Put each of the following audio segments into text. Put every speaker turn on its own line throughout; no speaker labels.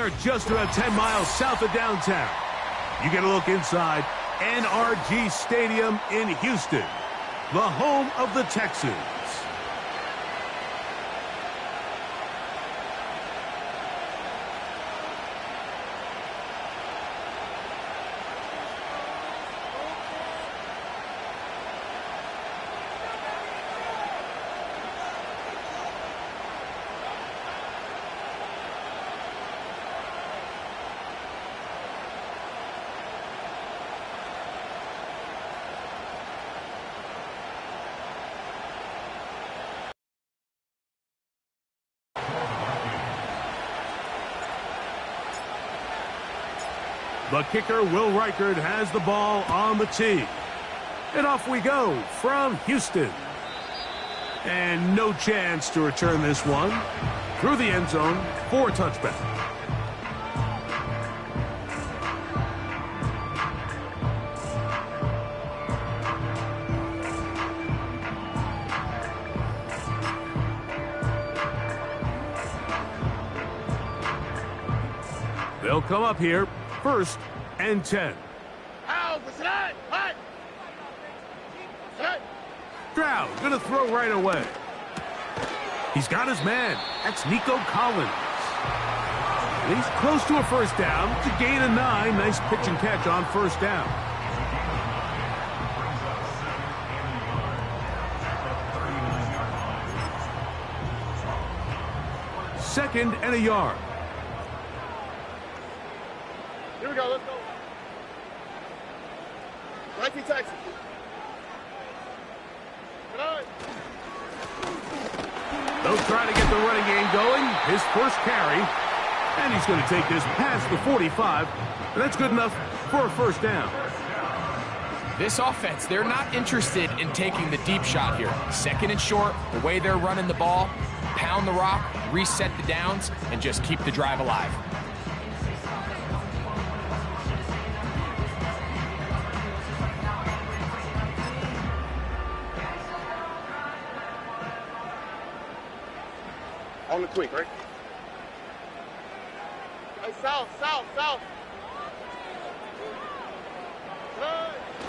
are just about 10 miles south of downtown. You get a look inside NRG Stadium in Houston, the home of the Texans. The kicker, Will Reichard, has the ball on the tee. And off we go from Houston. And no chance to return this one through the end zone for a touchback. They'll come up here. 1st and 10. Stroud going to throw right away. He's got his man. That's Nico Collins. He's close to a first down. It's a gain of 9. Nice pitch and catch on first down. Second and a yard.
Here we go, let's go. Nike Texas.
They'll try to get the running game going. His first carry. And he's going to take this past the 45. And that's good enough for a first down.
This offense, they're not interested in taking the deep shot here. 2nd and short, the way they're running the ball, pound the rock, reset the downs, and just keep the drive alive.
On the quick, right? Hey, south.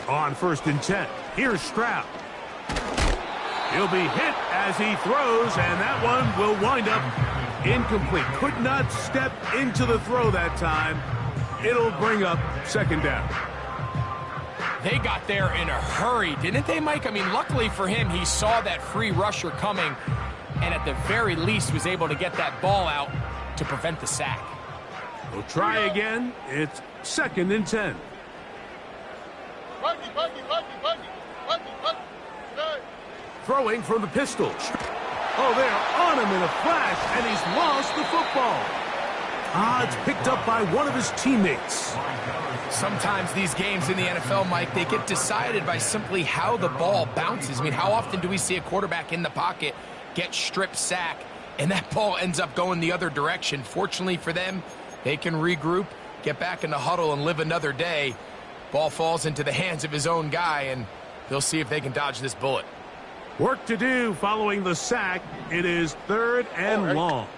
On 1st and 10, here's Stroud. He'll be hit as he throws, and that one will wind up incomplete. Could not step into the throw that time. It'll bring up 2nd down.
They got there in a hurry, didn't they, Mike? I mean, luckily for him, he saw that free rusher coming, and at the very least was able to get that ball out to prevent the sack.
We'll try again. It's 2nd and 10.
Buggy.
Throwing from the pistol. Oh, they're on him in a flash, and he's lost the football. It's picked up by one of his teammates.
Sometimes these games in the NFL, Mike, they get decided by simply how the ball bounces. I mean, how often do we see a quarterback in the pocket get strip sack, and that ball ends up going the other direction? Fortunately for them, they can regroup, get back in the huddle, and live another day. Ball falls into the hands of his own guy, and they'll see if they can dodge this bullet.
Work to do following the sack. It is 3rd and long.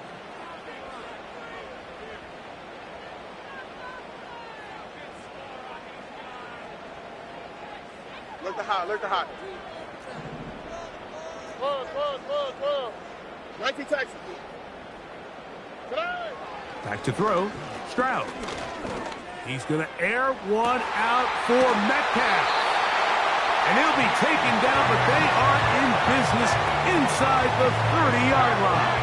Look the hot. Close. Nike Texas.
Back to throw. Stroud. He's going to air one out for Metcalf. And he'll be taken down, but they are in business inside the 30-yard line.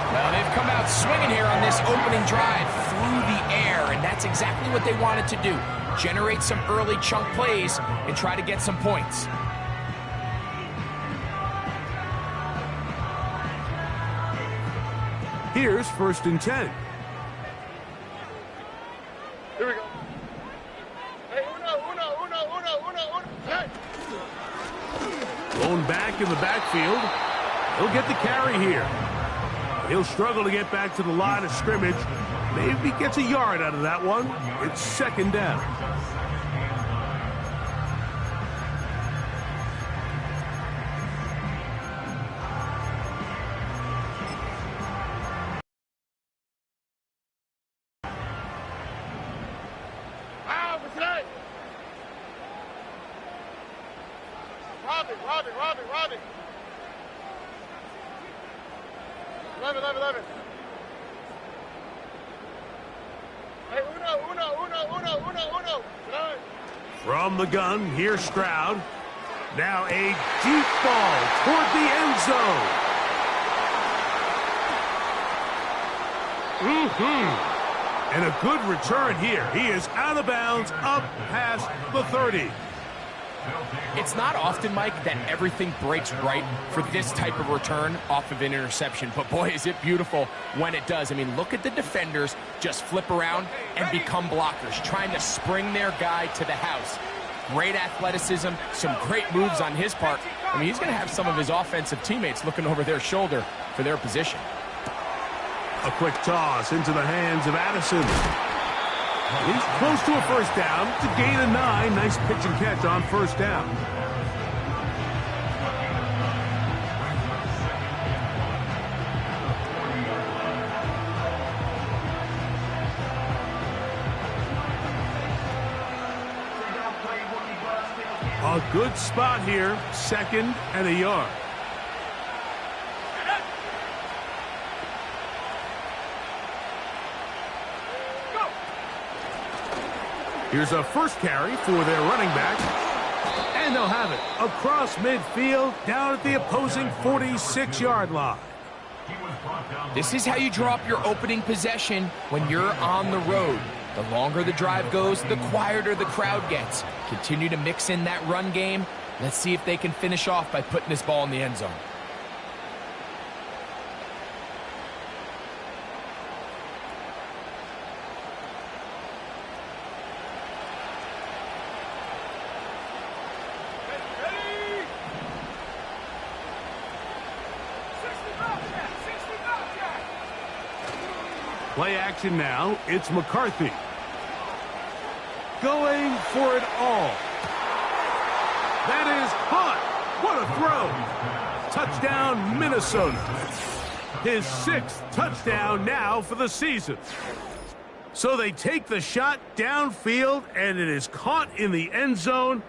Well, they've come out swinging here on this opening drive through the air, and that's exactly what they wanted to do. Generate some early chunk plays and try to get some points.
Here's 1st and 10.
Here we go. Hey, uno. Hey.
Going back in the backfield. He'll get the carry here. He'll struggle to get back to the line of scrimmage. Maybe gets a yard out of that one. It's 2nd down.
Robbie. 11. Hey, uno. Nine.
From the gun, here's Stroud. Now a deep ball toward the end zone. And a good return here. He is out of bounds, up past the 30.
It's not often, Mike, that everything breaks right for this type of return off of an interception. But, boy, is it beautiful when it does. I mean, look at the defenders just flip around and become blockers, trying to spring their guy to the house. Great athleticism, some great moves on his part. I mean, he's going to have some of his offensive teammates looking over their shoulder for their position.
A quick toss into the hands of Addison. He's close to a first down to gain a 9. Nice pitch and catch on first down. A good spot here, 2nd and a yard. Here's a first carry for their running back. And they'll have it across midfield down at the opposing 46-yard line.
This is how you draw up your opening possession when you're on the road. The longer the drive goes, the quieter the crowd gets. Continue to mix in that run game. Let's see if they can finish off by putting this ball in the end zone.
Play action now. It's McCarthy. Going for it all. That is caught. What a throw. Touchdown, Minnesota. His 6th touchdown now for the season. So they take the shot downfield, and it is caught in the end zone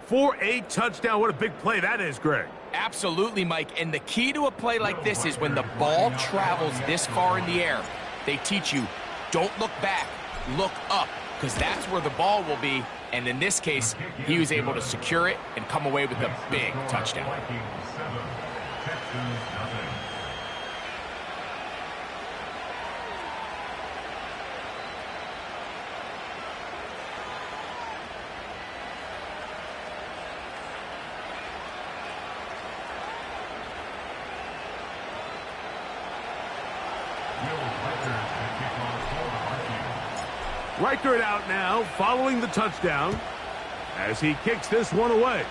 for a touchdown. What a big play that is, Greg.
Absolutely, Mike. And the key to a play like this is when the ball travels this far in the air, they teach you, don't look back, look up, because that's where the ball will be. And in this case, he was able to secure it and come away with a big touchdown.
Reichert out now, following the touchdown, as he kicks this one away.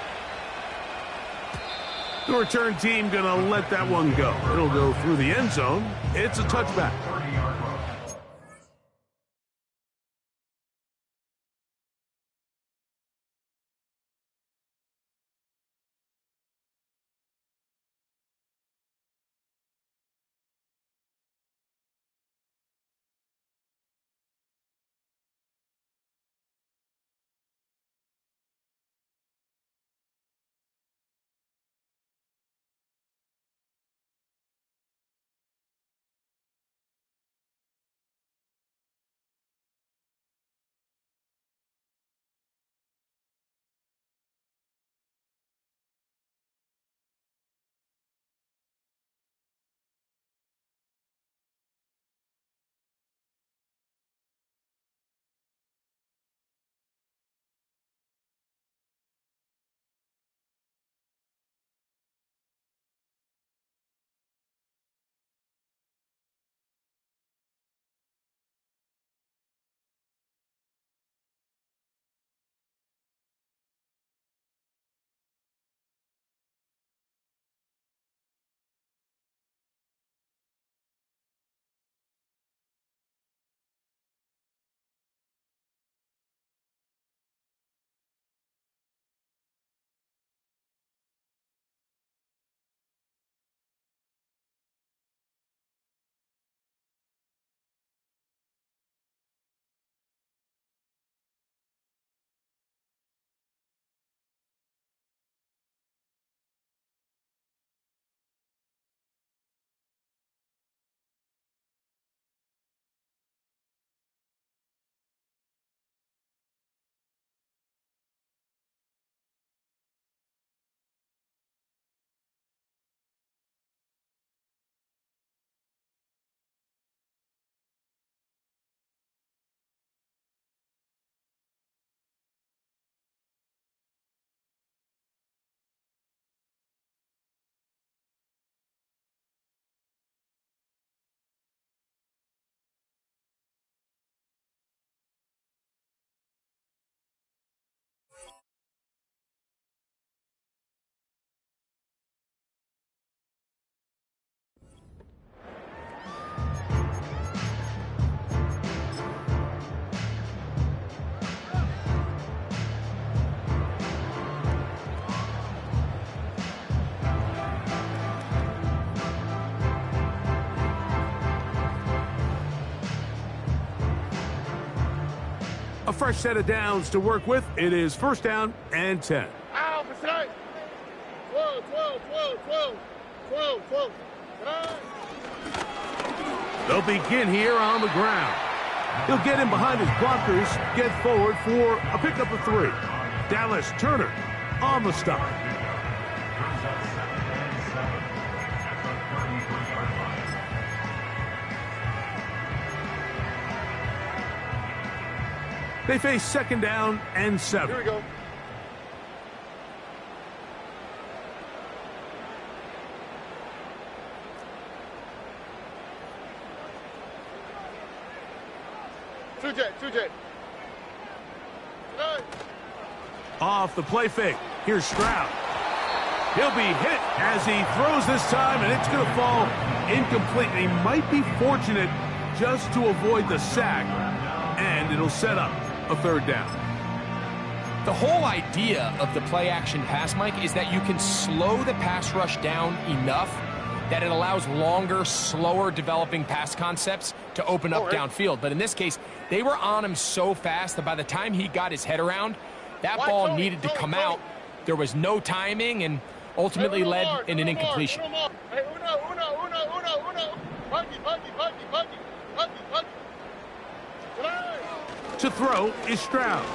The return team going to let that one go. It'll go through the end zone. It's a touchback. fresh set of downs to work with. It is first down and 10.
Ow, beside. 12, 12, 12, 12, 12, 12.
They'll begin here on the ground. He'll get in behind his blockers, get forward for a pickup of 3. Dallas Turner on the stop. They face second down and 7.
Here we go. Two jet.
Off the play fake. Here's Stroud. He'll be hit as he throws this time, and it's going to fall incomplete. He might be fortunate just to avoid the sack, and it'll set up a third down.
The whole idea of the play-action pass, Mike, is that you can slow the pass rush down enough that it allows longer, slower developing pass concepts to open up downfield. But in this case, they were on him so fast that by the time he got his head around, that ball needed to come out. There was no timing and ultimately led in an incompletion.
To throw is Stroud.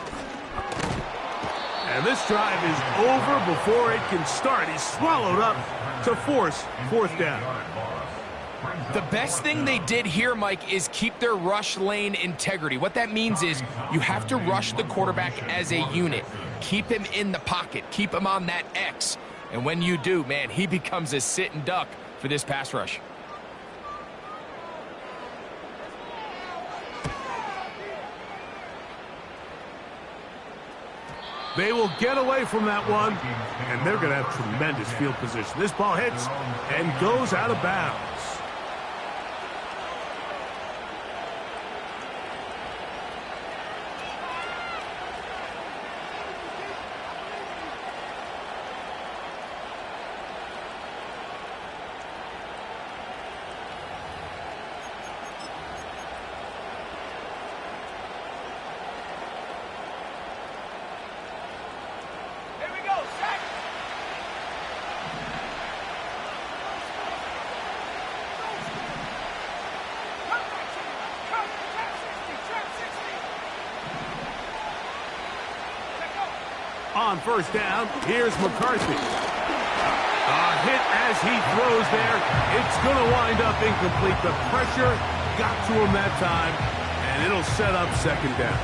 And this drive is over before it can start. He's swallowed up to force fourth down.
The best thing they did here, Mike, is keep their rush lane integrity. What that means is you have to rush the quarterback as a unit. Keep him in the pocket. Keep him on that X. And when you do, man, he becomes a sit and duck for this pass rush.
They will get away from that one, and they're going to have tremendous field position. This ball hits and goes out of bounds. On first down, here's McCarthy. A hit as he throws there. It's going to wind up incomplete. The pressure got to him that time, and it'll set up second down.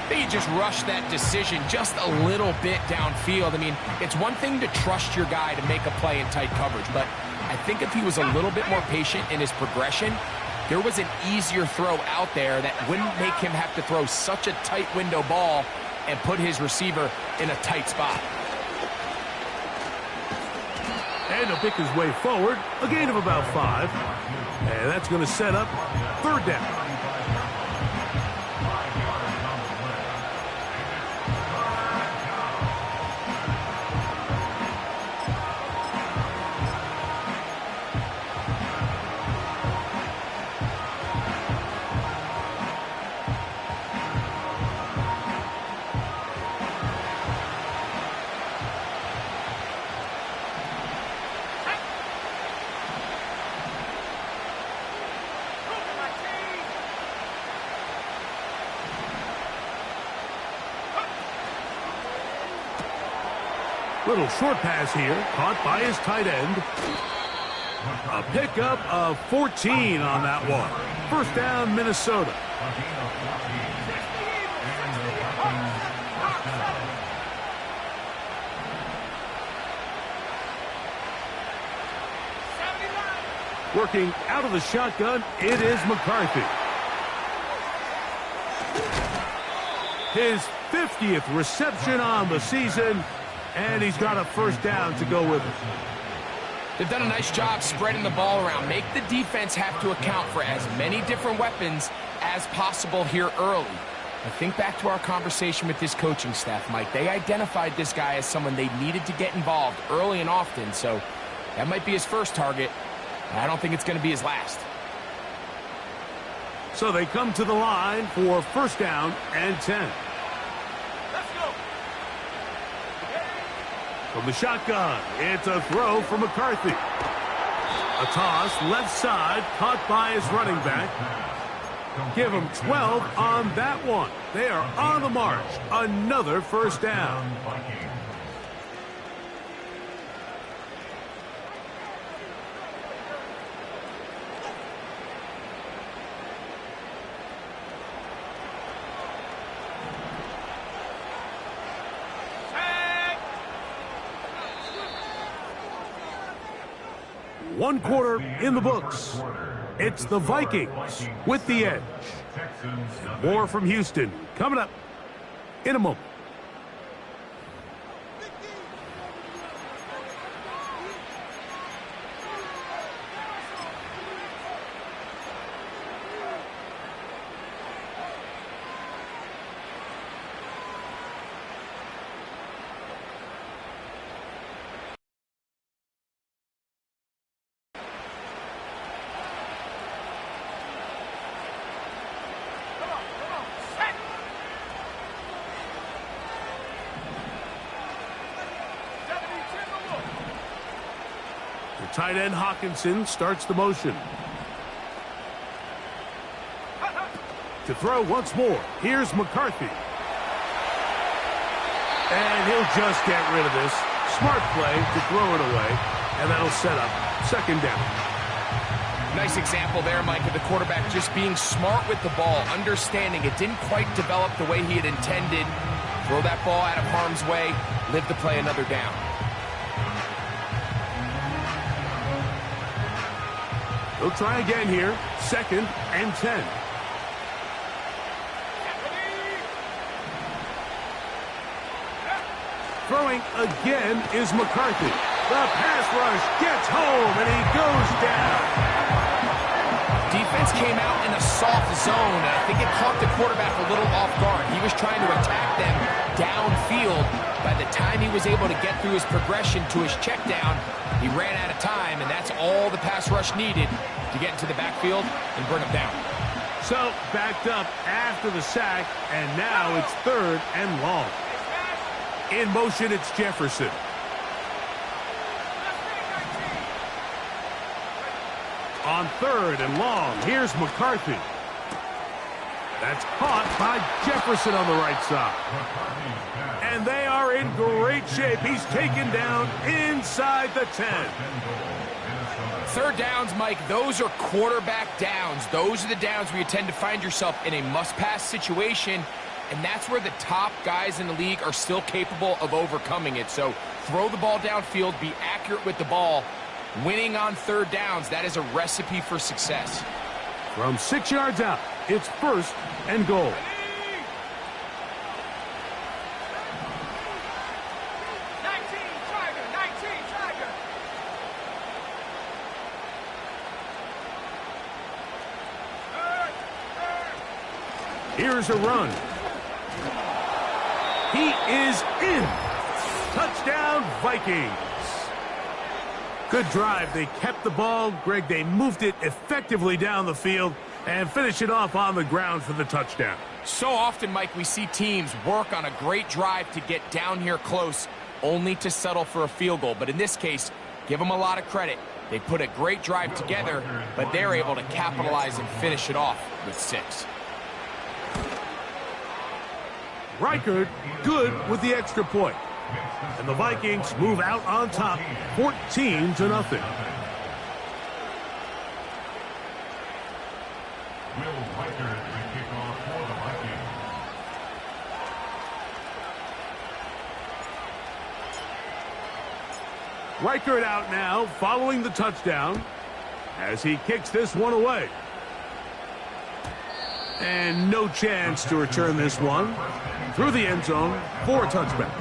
They just rushed that decision just a little bit downfield. I mean, it's one thing to trust your guy to make a play in tight coverage, but I think if he was a little bit more patient in his progression, there was an easier throw out there that wouldn't make him have to throw such a tight window ball and put his receiver in a tight spot.
And he'll pick his way forward, a gain of about 5. And that's going to set up third down. Little short pass here, caught by his tight end. A pickup of 14 on that one. First down, Minnesota. Working out of the shotgun, it is McCarthy. His 50th reception on the season. And he's got a first down to go with it.
They've done a nice job spreading the ball around. Make the defense have to account for as many different weapons as possible here early. I think back to our conversation with this coaching staff, Mike. They identified this guy as someone they needed to get involved early and often. So that might be his first target. I don't think it's going to be his last.
So they come to the line for first down and 10.
Let's go.
From the shotgun, it's a throw from McCarthy. A toss left side, caught by his running back. Give him 12 on that one. They are on the march. Another first down. One quarter in the books. It's the Vikings with the edge. More from Houston coming up in a moment. Tight end Hawkinson starts the motion. To throw once more. Here's McCarthy. And he'll just get rid of this. Smart play to throw it away. And that'll set up second down.
Nice example there, Mike, of the quarterback just being smart with the ball, understanding it didn't quite develop the way he had intended. Throw that ball out of harm's way, live to play another down.
They'll try again here. Second and 10. Throwing again is McCarthy. The pass rush gets home, and he goes down.
Defense came out in a soft zone, and I think it caught the quarterback a little off guard. He was trying to attack them downfield. By the time he was able to get through his progression to his check down, he ran out of time, and that's all the pass rush needed to get into the backfield and bring him down.
So, backed up after the sack, and now it's third and long. In motion, it's Jefferson. On third and long, here's McCarthy. That's caught by Jefferson on the right side. And they are in great shape. He's taken down inside the 10.
Third downs, Mike, those are quarterback downs. Those are the downs where you tend to find yourself in a must-pass situation, and that's where the top guys in the league are still capable of overcoming it. So throw the ball downfield, be accurate with the ball. Winning on third downs, that is a recipe for success.
From 6 yards out, it's first and goal. Here's a run. He is in. Touchdown, Vikings. Good drive. They kept the ball. Greg, they moved it effectively down the field and finished it off on the ground for the touchdown.
So often, Mike, we see teams work on a great drive to get down here close, only to settle for a field goal. But in this case, give them a lot of credit. They put a great drive together, but they're able to capitalize and finish it off with 6.
Reichard good with the extra point. And the Vikings move out on top, 14-0.
Will Reichard to kick off for the Vikings.
Reichard out now, following the touchdown, as he kicks this one away. And no chance to return this one through the end zone for a touchback.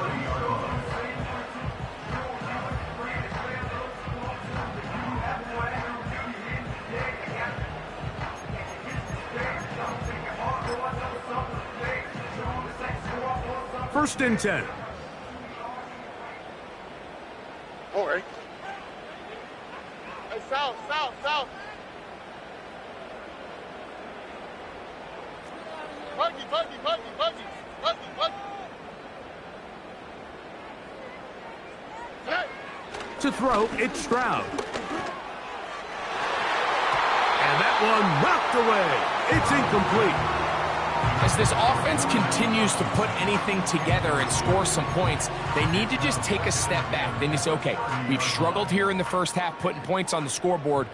First and 10.
All right. Hey, south.
To throw, it's Stroud. And that one knocked away. It's incomplete.
As this offense continues to put anything together and score some points, they need to just take a step back. Then you say, okay, we've struggled here in the first half putting points on the scoreboard.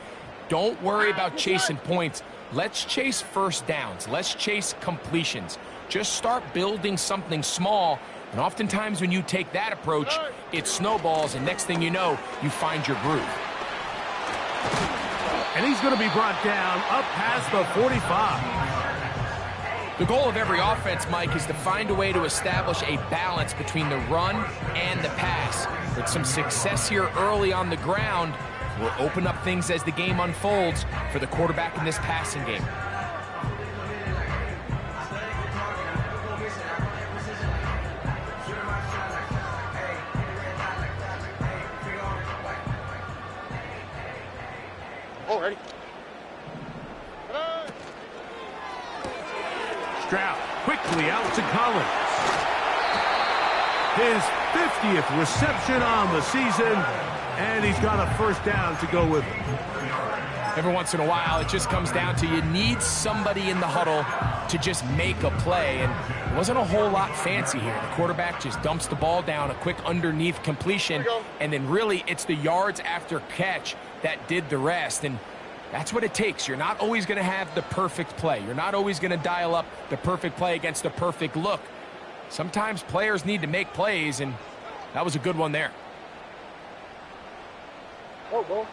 Don't worry about chasing points. Let's chase first downs. Let's chase completions. Just start building something small. And oftentimes when you take that approach, it snowballs, and next thing you know, you find your groove.
And he's going to be brought down up past the 45.
The goal of every offense, Mike, is to find a way to establish a balance between the run and the pass. With some success here early on the ground, will open up things as the game unfolds for the quarterback in this passing game.
Oh, ready.
Stroud quickly out to Collins. His 50th reception on the season, and he's got a first down to go with it.
Every once in a while, it just comes down to you need somebody in the huddle to just make a play, and it wasn't a whole lot fancy here. The quarterback just dumps the ball down, a quick underneath completion, and then really it's the yards after catch that did the rest, and that's what it takes. You're not always going to have the perfect play. You're not always going to dial up the perfect play against the perfect look. Sometimes players need to make plays, and that was a good one there.
Oh, go.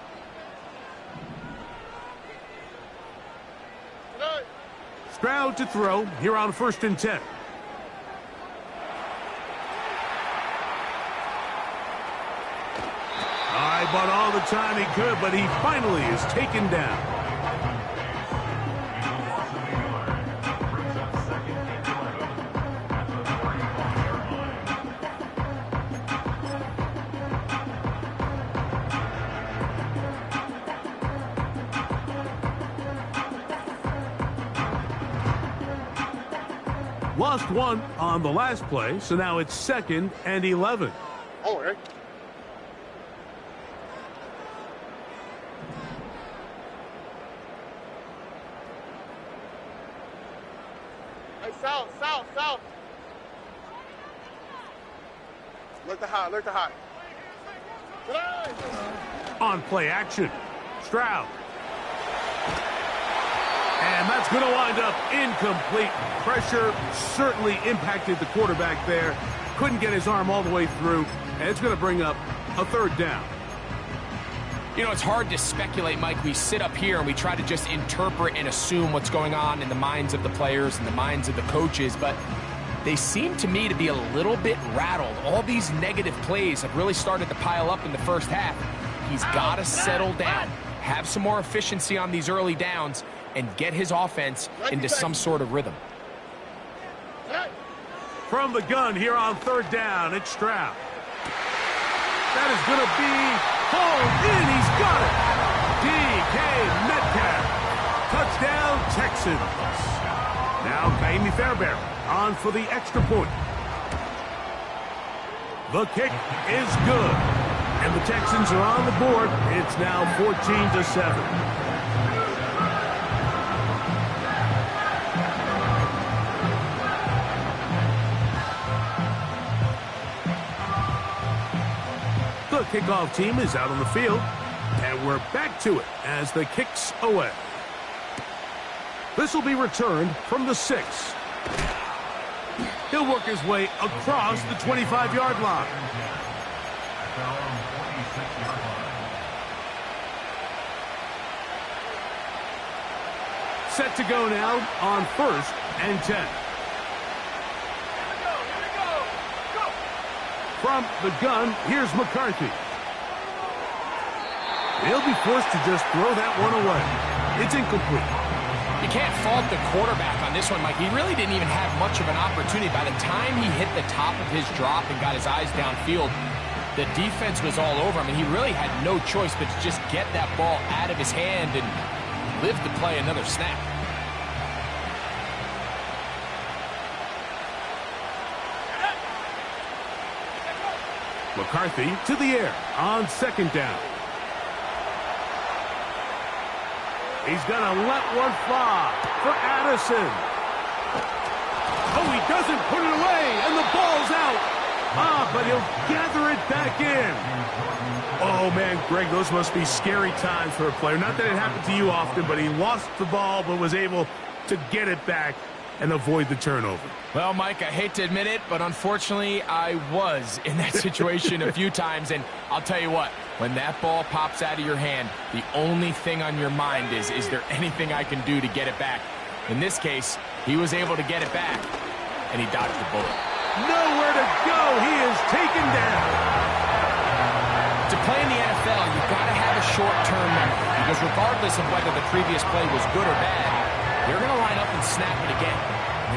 Stroud to throw here on 1st and 10. I bought all the time he could, but he finally is taken down. Lost one on the last play, so now it's 2nd and 11.
Oh, ready. South. Look to high.
On play action, Stroud. And that's going to wind up incomplete. Pressure certainly impacted the quarterback there. Couldn't get his arm all the way through, and it's going to bring up a 3rd down.
You know, it's hard to speculate, Mike. We sit up here and we try to just interpret and assume what's going on in the minds of the players and the minds of the coaches, but they seem to me to be a little bit rattled. All these negative plays have really started to pile up in the first half. He's got to settle down, have some more efficiency on these early downs, and get his offense into some sort of rhythm.
From the gun here on 3rd down, it's Stroud. That is going to be hauled in. He's got it. DK Metcalf. Touchdown, Texans. Now Kaimi Fairbairn on for the extra point. The kick is good. And the Texans are on the board. It's now 14-7. The kickoff team is out on the field, and we're back to it as the kick's away. This will be returned from the 6. He'll work his way across the 25-yard line. Set to go now on 1st and 10. From the gun, here's McCarthy. He'll be forced to just throw that one away. It's incomplete.
You can't fault the quarterback on this one, Mike. He really didn't even have much of an opportunity. By the time he hit the top of his drop and got his eyes downfield, the defense was all over him, and he really had no choice but to just get that ball out of his hand and live to play another snap.
McCarthy to the air on second down. He's going to let one fly for Addison. Oh, he doesn't put it away, and the ball's out. But he'll gather it back in. Oh, man, Greg, those must be scary times for a player. Not that it happened to you often, but he lost the ball but was able to get it back and avoid the turnover.
Well, Mike, I hate to admit it, but unfortunately, I was in that situation a few times, and I'll tell you what, when that ball pops out of your hand, the only thing on your mind is there anything I can do to get it back? In this case, he was able to get it back, and he dodged the bullet.
Nowhere to go. He is taken down.
To play in the NFL, you've got to have a short-term memory, because regardless of whether the previous play was good or bad, they're going to line up and snap it again.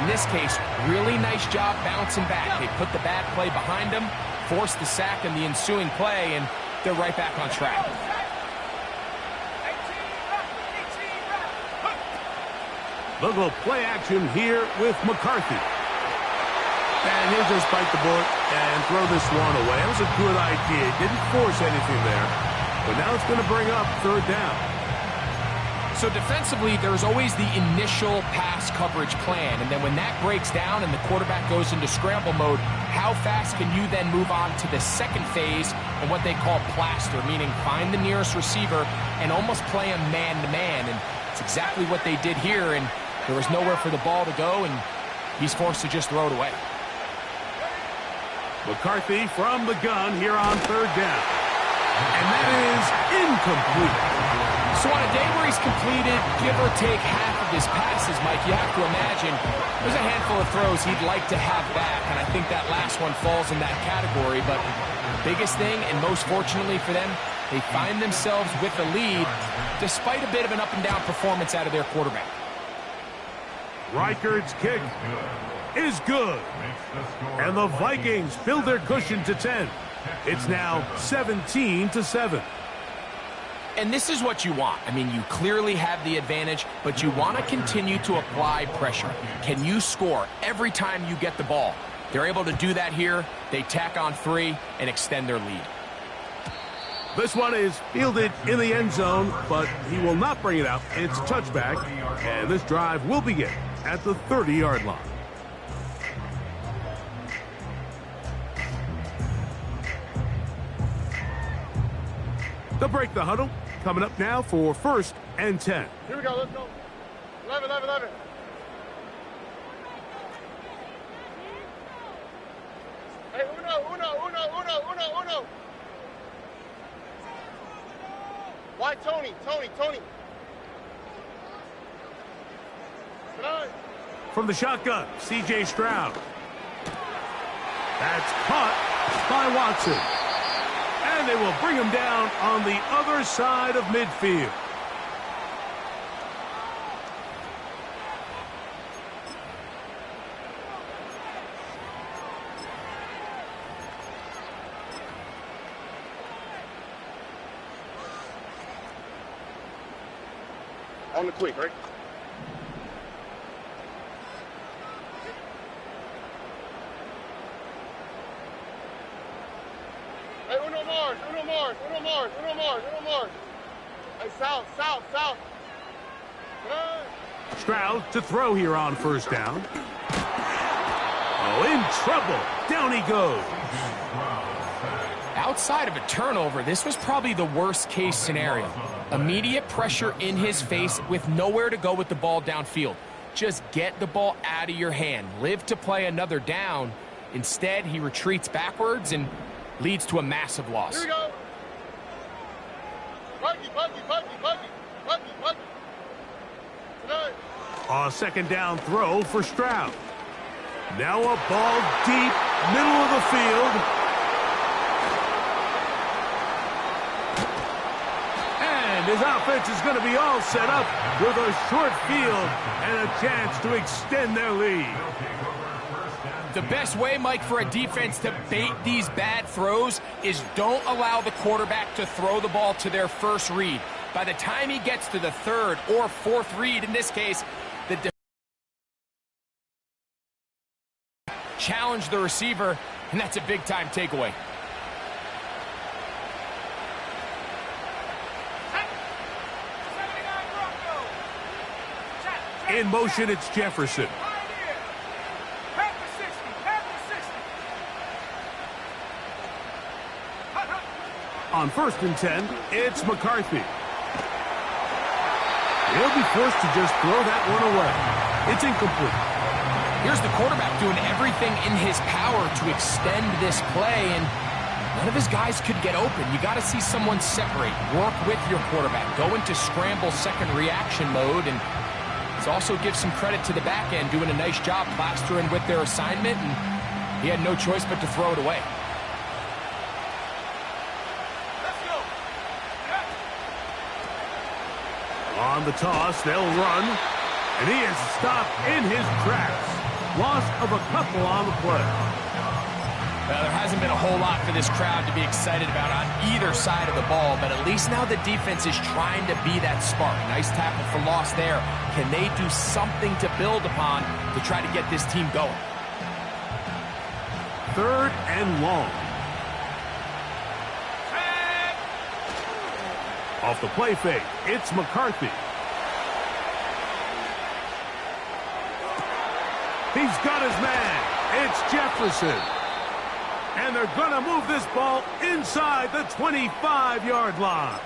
In this case, really nice job bouncing back. They put the bad play behind them, forced the sack in the ensuing play, and they're right back on track.
They'll go play action here with McCarthy. And he'll just bite the bullet and throw this one away. That was a good idea. Didn't force anything there. But now it's going to bring up third down.
So defensively, there's always the initial pass coverage plan. And then when that breaks down and the quarterback goes into scramble mode, how fast can you then move on to the second phase and what they call plaster, meaning find the nearest receiver and almost play him man-to-man. And it's exactly what they did here. And there was nowhere for the ball to go, and he's forced to just throw it away.
McCarthy from the gun here on third down. And that is incomplete.
So on a day where he's completed, give or take half of his passes, Mike, you have to imagine there's a handful of throws he'd like to have back, and I think that last one falls in that category. But the biggest thing, and most fortunately for them, they find themselves with the lead despite a bit of an up-and-down performance out of their quarterback.
Reichard's kick is good. And the Vikings build their cushion to 10. It's now 17-7.
And this is what you want. I mean, you clearly have the advantage, but you want to continue to apply pressure. Can you score every time you get the ball? They're able to do that here. They tack on 3 and extend their lead.
This one is fielded in the end zone, but he will not bring it out. It's a touchback, and this drive will begin at the 30-yard line. They'll break the huddle. Coming up now for 1st and 10.
Here we go, let's go. 11, 11, 11. Hey, uno. Why Tony?
From the shotgun, C.J. Stroud. That's caught by Watson. And they will bring him down on the other side of midfield.
On the quick, right? Hey, Uno Mars. Hey, south.
Stroud to throw here on 1st down. Oh, in trouble. Down he goes.
Outside of a turnover, this was probably the worst-case scenario. Immediate pressure in his face with nowhere to go with the ball downfield. Just get the ball out of your hand. Live to play another down. Instead, he retreats backwards and leads to a massive loss.
Here we go. Buggy. Tonight.
A 2nd down throw for Stroud. Now a ball deep, middle of the field. And his offense is going to be all set up with a short field and a chance to extend their lead.
The best way, Mike, for a defense to bait these bad throws is don't allow the quarterback to throw the ball to their first read. By the time he gets to the 3rd or 4th read, in this case, the challenge the receiver, and that's a big-time takeaway.
In motion, it's Jefferson. On 1st and 10, it's McCarthy. He'll be forced to just throw that one away. It's incomplete.
Here's the quarterback doing everything in his power to extend this play, and none of his guys could get open. You got to see someone separate, work with your quarterback, go into scramble second reaction mode, and it also gives some credit to the back end doing a nice job plastering with their assignment, and he had no choice but to throw it away.
On the toss, they'll run, and he is stopped in his tracks. Loss of a couple on the play.
Well, there hasn't been a whole lot for this crowd to be excited about on either side of the ball, but at least now the defense is trying to be that spark. Nice tackle for loss there. Can they do something to build upon to try to get this team going?
3rd and long. Off the play fake, it's McCarthy. He's got his man. It's Jefferson. And they're going to move this ball inside the 25-yard line.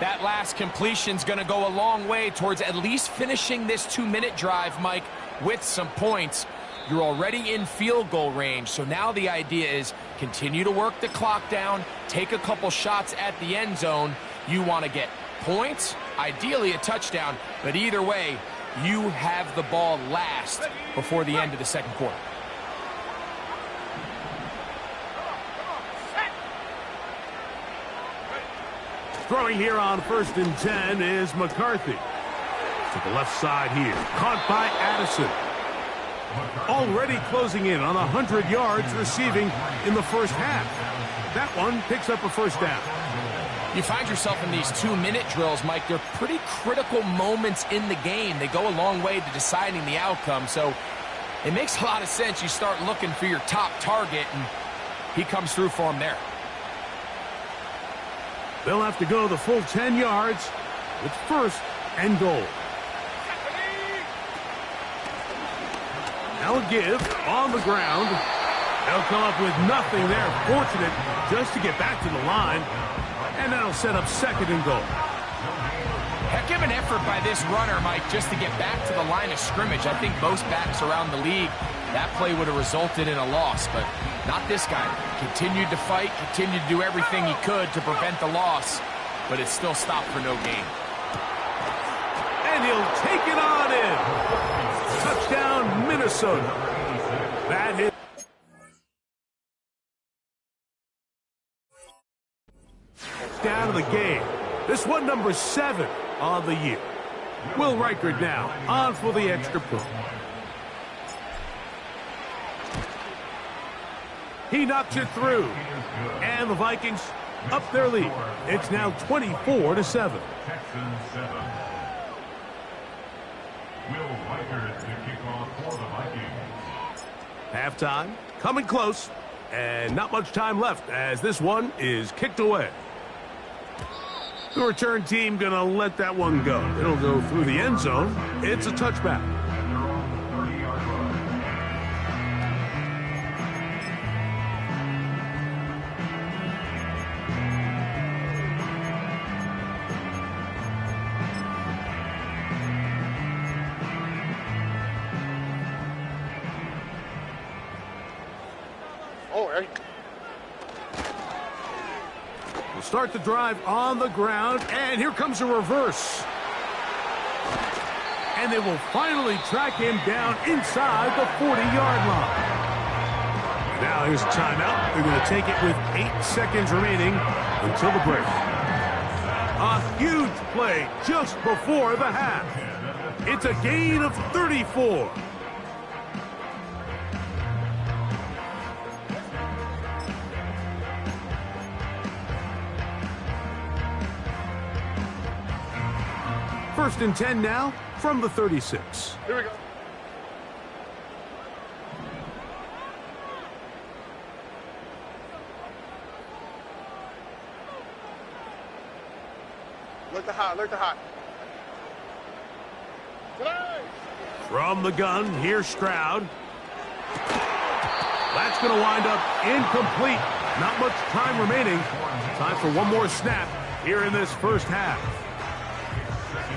That last completion's going to go a long way towards at least finishing this 2-minute drive, Mike, with some points. You're already in field goal range, so now the idea is continue to work the clock down, take a couple shots at the end zone. You want to get points, ideally a touchdown, but either way, you have the ball last before the end of the second quarter.
Throwing here on 1st and 10 is McCarthy. To the left side here, caught by Addison. Already closing in on 100 yards receiving in the first half. That one picks up a first down.
You find yourself in these 2-minute drills, Mike. They're pretty critical moments in the game. They go a long way to deciding the outcome, so it makes a lot of sense. You start looking for your top target, and he comes through for him there.
They'll have to go the full 10 yards with 1st and goal. Now a give on the ground. They'll come up with nothing there. Fortunate just to get back to the line. And that'll set up 2nd and goal.
Heck of an effort by this runner, Mike, just to get back to the line of scrimmage. I think most backs around the league, that play would have resulted in a loss, but not this guy. Continued to fight, continued to do everything he could to prevent the loss, but it still stopped for no gain.
And he'll take it on in. Touchdown, Minnesota. That hit. Down to the game. This one, number 7 on the year. Will Reichard now on for the extra point. He knocks it through. And the Vikings up their lead. It's now 24-7.
Texans 7. Will Reichard to kick off for the Vikings.
Halftime coming close. And not much time left as this one is kicked away. The return team going to let that one go. It'll go through the end zone. It's a touchback. Start the drive on the ground, and here comes a reverse. And they will finally track him down inside the 40-yard line. Now here's a timeout. They're going to take it with 8 seconds remaining until the break. A huge play just before the half. It's a gain of 34. First and 10 now from the 36.
Here we go. Look the hot, look the hot. Tonight.
From the gun, here's Stroud. That's going to wind up incomplete. Not much time remaining. Time for one more snap here in this first half.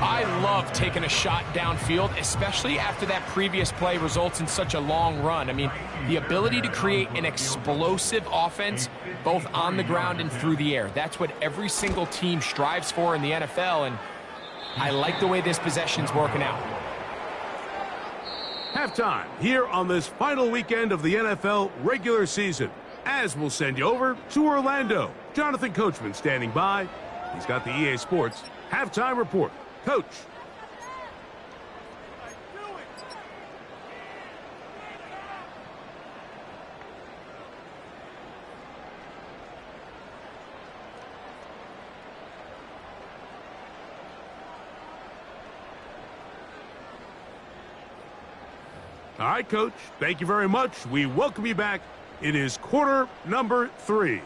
I love taking a shot downfield, especially after that previous play results in such a long run. I mean, the ability to create an explosive offense, both on the ground and through the air. That's what every single team strives for in the NFL, and I like the way this possession's working out.
Halftime here on this final weekend of the NFL regular season. As we'll send you over to Orlando. Jonathan Coachman standing by. He's got the EA Sports halftime report. Coach. All right, Coach. Thank you very much. We welcome you back. It is quarter number 3.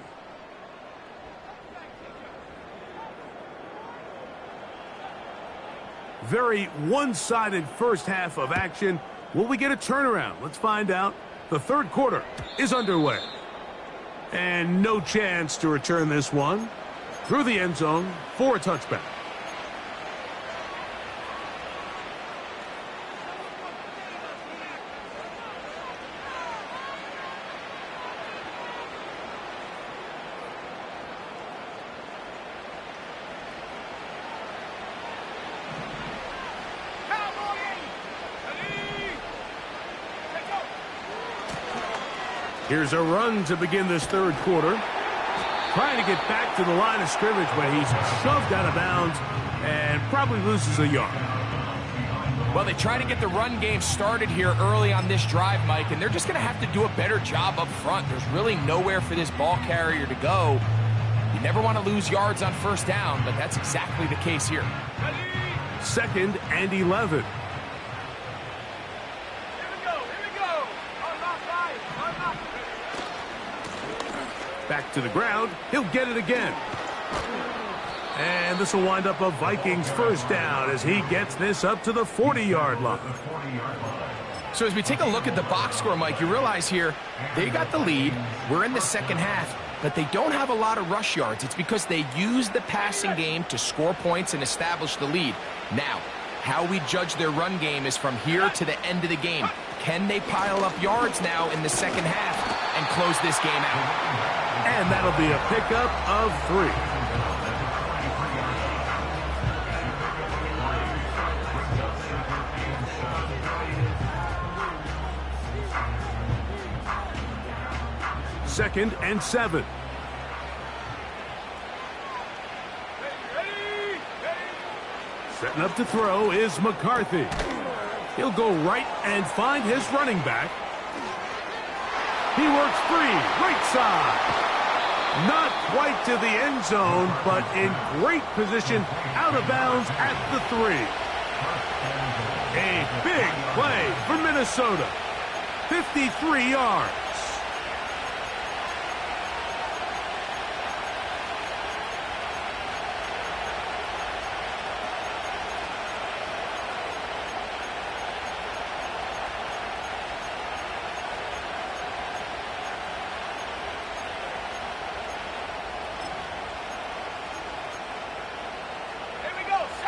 Very one-sided first half of action. Will we get a turnaround? Let's find out. The third quarter is underway. And no chance to return this one through the end zone for a touchback. Here's a run to begin this third quarter. Trying to get back to the line of scrimmage, but he's shoved out of bounds and probably loses a yard.
Well, they try to get the run game started here early on this drive, Mike, and they're just going to have to do a better job up front. There's really nowhere for this ball carrier to go. You never want to lose yards on first down, but that's exactly the case here.
2nd and 11. Back to the ground. He'll get it again. And this will wind up a Vikings first down as he gets this up to the 40-yard line.
So as we take a look at the box score, Mike, you realize here they got the lead. We're in the second half, but they don't have a lot of rush yards. It's because they use the passing game to score points and establish the lead. Now, how we judge their run game is from here to the end of the game. Can they pile up yards now in the second half and close this game out?
And that'll be a pickup of 3. Second and 7. Setting up to throw is McCarthy. He'll go right and find his running back. He works free, right side. Not quite to the end zone, but in great position, out of bounds at the 3. A big play for Minnesota. 53 yards.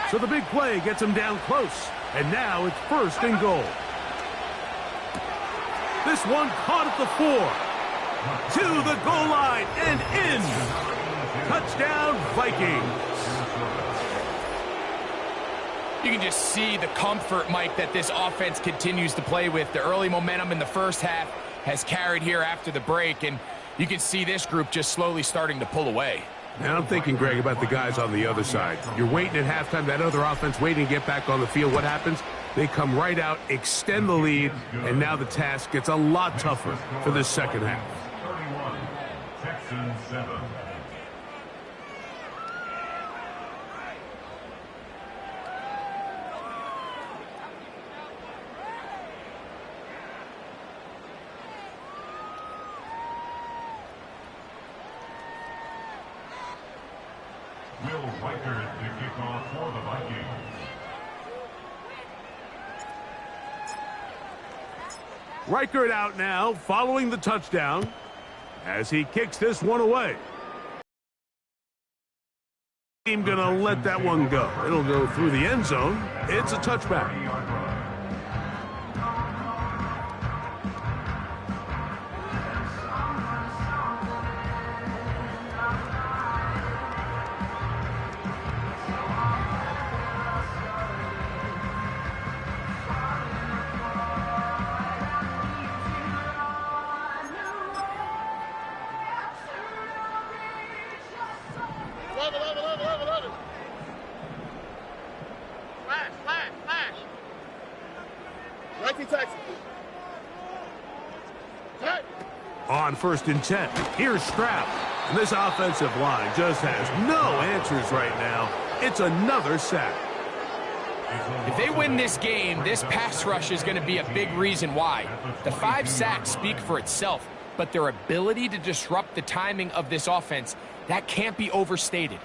So the big play gets him down close. And now it's 1st and goal. This one caught at the 4. To the goal line and in. Touchdown, Vikings.
You can just see the comfort, Mike, that this offense continues to play with. The early momentum in the first half has carried here after the break, and you can see this group just slowly starting to pull away.
Now I'm thinking, Greg, about the guys on the other side. You're waiting at halftime, that other offense waiting to get back on the field. What happens? They come right out, extend the lead, and now the task gets a lot tougher for this second half.
31, Texans 7. Will Reichert to kick off for the Vikings.
Reichert out now following the touchdown as he kicks this one away. Team gonna let that one go. It'll go through the end zone. It's a touchback. On 1st and 10, here's Stroud. And this offensive line just has no answers right now. It's another sack.
If they win this game, this pass rush is going to be a big reason why. The 5 sacks speak for itself, but their ability to disrupt the timing of this offense, that can't be overstated.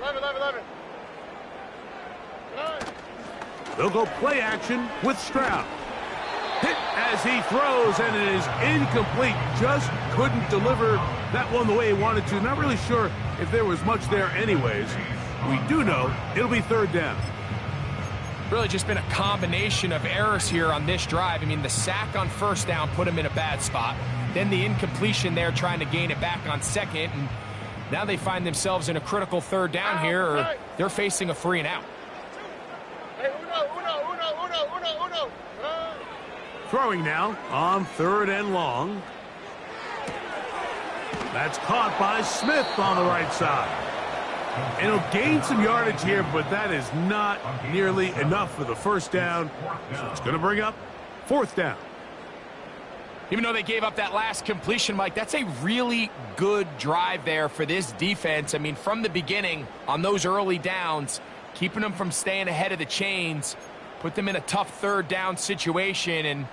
11.
They'll go play action with Stroud. Hit as he throws, and it is incomplete. Just couldn't deliver that one the way he wanted to. Not really sure if there was much there anyways. We do know it'll be 3rd down.
Really just been a combination of errors here on this drive. I mean, the sack on 1st down put him in a bad spot. Then the incompletion there trying to gain it back on 2nd. And now they find themselves in a critical 3rd down here, or they're facing a 3 and out.
Uno.
Throwing now on 3rd and long. That's caught by Smith on the right side. And he'll gain some yardage here, but that is not nearly enough for the 1st down. So it's going to bring up 4th down.
Even though they gave up that last completion, Mike, that's a really good drive there for this defense. I mean, from the beginning on those early downs, keeping them from staying ahead of the chains, put them in a tough 3rd down situation, and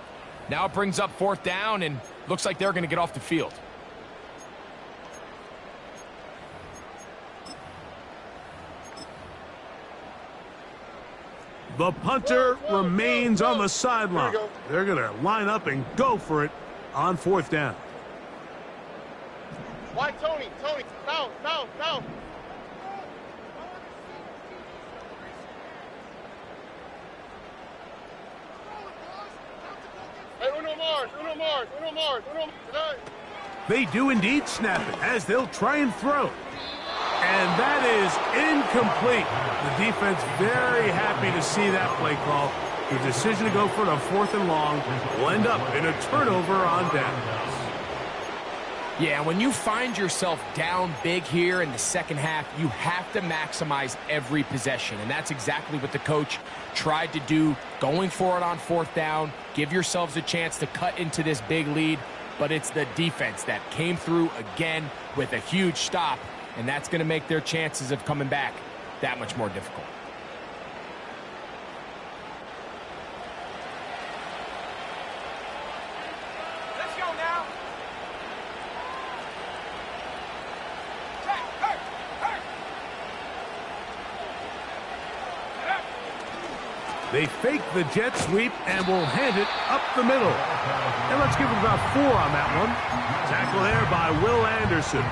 now it brings up 4th down, and looks like they're going to get off the field.
The punter remains on the sideline. They're going to line up and go for it on 4th down.
Why, Tony, down. Hey, Uno Mars.
They do indeed snap it as they'll try and throw. And that is incomplete. The defense very happy to see that play call. The decision to go for it on 4th and long will end up in a turnover on down.
Yeah, when you find yourself down big here in the 2nd half, you have to maximize every possession. And that's exactly what the coach tried to do, going for it on 4th down. Give yourselves a chance to cut into this big lead. But it's the defense that came through again with a huge stop. And that's going to make their chances of coming back that much more difficult.
Let's go now.
They fake the jet sweep and will hand it up the middle. And let's give it about 4 on that one. Tackle there by Will Anderson.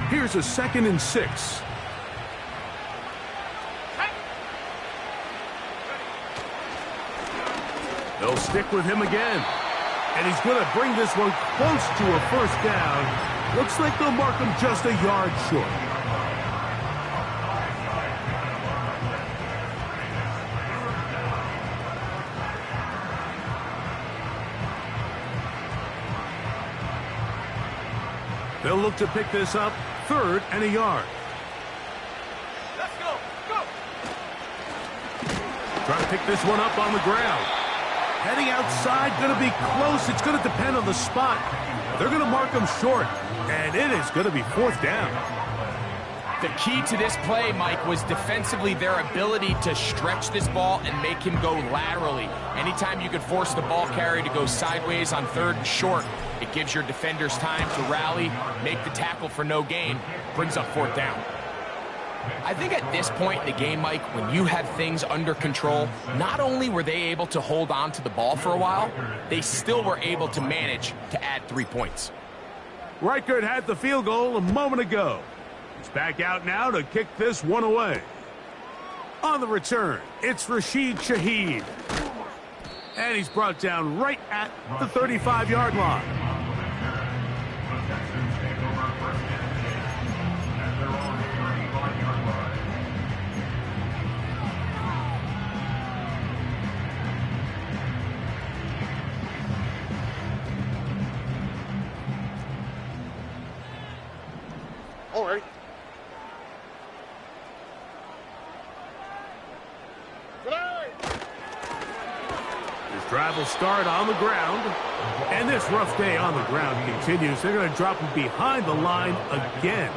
Here's a 2nd and 6. They'll stick with him again. And he's going to bring this one close to a 1st down. Looks like they'll mark him just a yard short. They'll look to pick this up 3rd and a yard.
Let's go.
Try to pick this one up on the ground. Heading outside, going to be close. It's going to depend on the spot. They're going to mark him short, and it is going to be 4th down.
The key to this play, Mike, was defensively their ability to stretch this ball and make him go laterally. Anytime you could force the ball carrier to go sideways on 3rd and short, It gives your defenders time to rally, make the tackle for no gain, brings up 4th down. I think at this point in the game, Mike, when you have things under control, not only were they able to hold on to the ball for a while, they still were able to manage to add 3 points.
Reichert had the field goal a moment ago. He's back out now to kick this one away. On the return, it's Rashid Shaheed. And he's brought down right at the 35-yard line.
All right.
This drive will start on the ground. And this rough day on the ground continues. They're going to drop him behind the line again.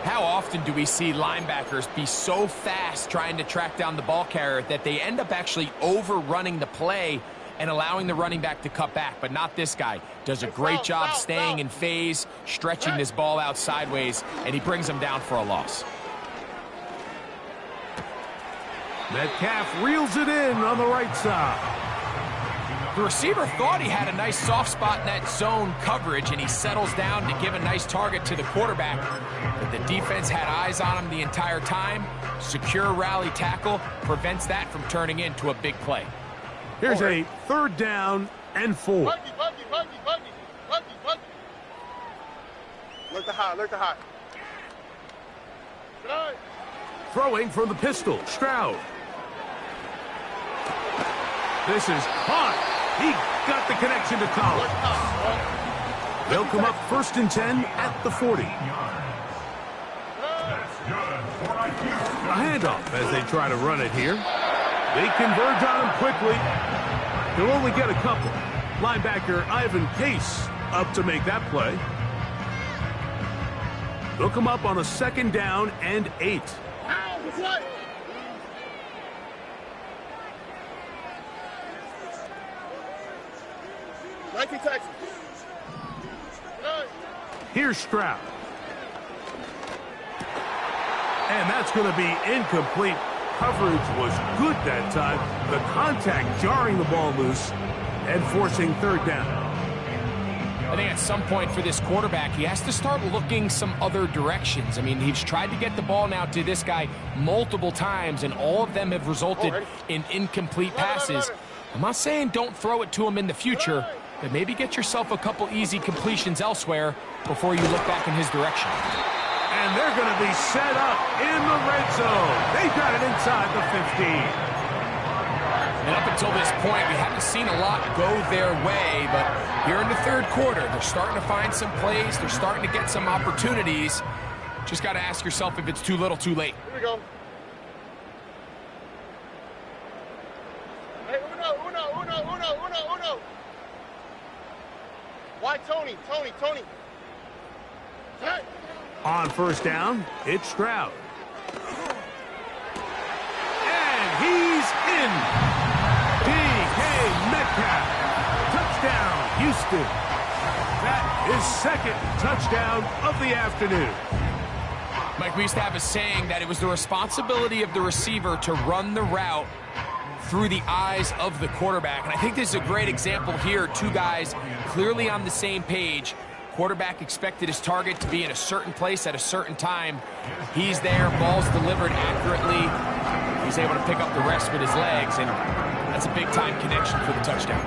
How often do we see linebackers be so fast trying to track down the ball carrier that they end up actually overrunning the play and allowing the running back to cut back? But not this guy. Does a great job staying in phase, stretching this ball out sideways, and he brings him down for a loss.
Metcalf reels it in on the right side.
The receiver thought he had a nice soft spot in that zone coverage, and he settles down to give a nice target to the quarterback. But the defense had eyes on him the entire time. Secure rally tackle prevents that from turning into a big play.
Here's a 3rd down and 4.
Buggy. Look the high. Good eye.
Throwing from the pistol, Stroud. This is caught. He got the connection to Collins. They'll come up 1st and 10 at the 40. A handoff as they try to run it here. They converge on him quickly. He'll only get a couple. Linebacker Ivan Pace up to make that play. They'll come up on a 2nd down and 8. Here's Stroud. And that's going to be incomplete. Coverage was good that time. The contact jarring the ball loose and forcing 3rd down.
I think at some point for this quarterback, he has to start looking some other directions. I mean, he's tried to get the ball now to this guy multiple times, and all of them have resulted in incomplete passes. I'm not saying don't throw it to him in the future, but maybe get yourself a couple easy completions elsewhere before you look back in his direction.
And they're going to be set up in the red zone. They've got it inside the 15.
And up until this point, we haven't seen a lot go their way, but here in the 3rd quarter, they're starting to find some plays. They're starting to get some opportunities. Just got to ask yourself if it's too little, too late.
Here we go. Hey, uno. Why Tony? Hey.
On 1st down, it's Stroud. And he's in. DK Metcalf. Touchdown, Houston. That is 2nd touchdown of the afternoon.
Mike, we used to have a saying that it was the responsibility of the receiver to run the route through the eyes of the quarterback. And I think this is a great example here. 2 guys clearly on the same page. Quarterback expected his target to be in a certain place at a certain time. He's there, ball's delivered accurately. He's able to pick up the rest with his legs, and that's a big-time connection for the touchdown.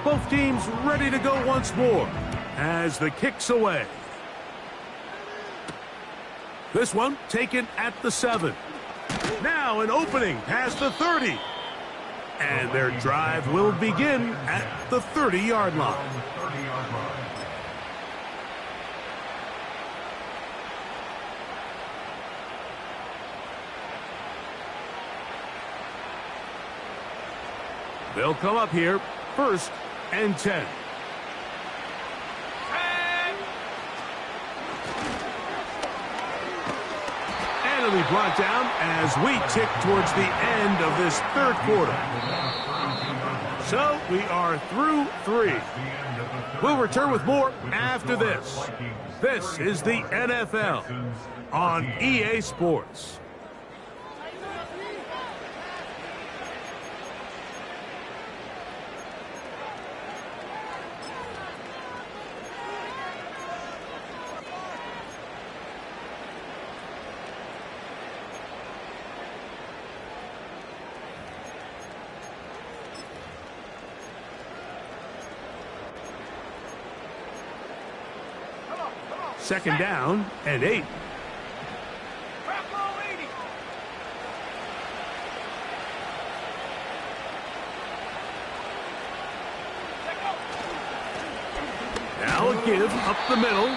Both teams ready to go once more as the kick's away. This one taken at the 7. Now an opening past the 30. And their drive will begin at the 30-yard line. They'll come up here 1st and 10. And finally brought down as we tick towards the end of this third quarter. So we are through 3. We'll return with more after this. This is the NFL on EA Sports. Second down and 8.
Crap roll 80.
Now a give up the middle,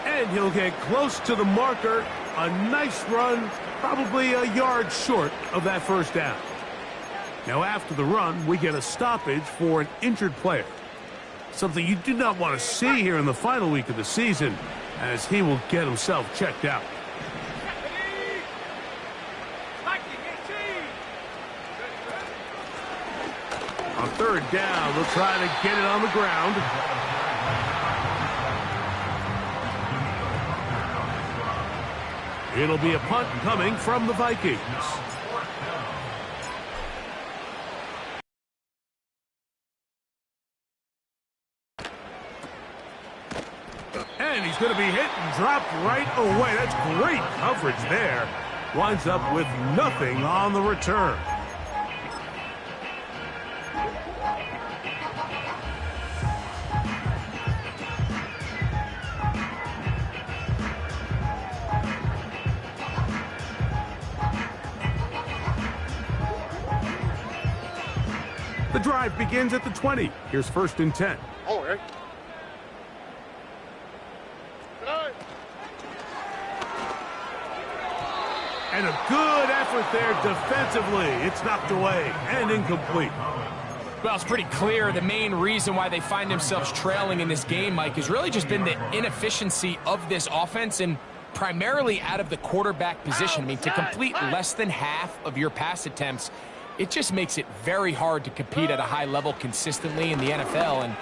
and he'll get close to the marker. A nice run, probably a yard short of that first down. Now after the run, we get a stoppage for an injured player. Something you do not want to see here in the final week of the season, as he will get himself checked out. On third down, we'll try to get it on the ground. It'll be a punt coming from the Vikings. And he's going to be hit and dropped right away. That's great coverage there. Winds up with nothing on the return. The drive begins at the 20. Here's first and 10.
Oh, okay.
And a good effort there defensively. It's knocked away and incomplete.
Well, it's pretty clear the main reason why they find themselves trailing in this game, Mike, has really just been the inefficiency of this offense and primarily out of the quarterback position. I mean, to complete less than half of your pass attempts, it just makes it very hard to compete at a high level consistently in the NFL, and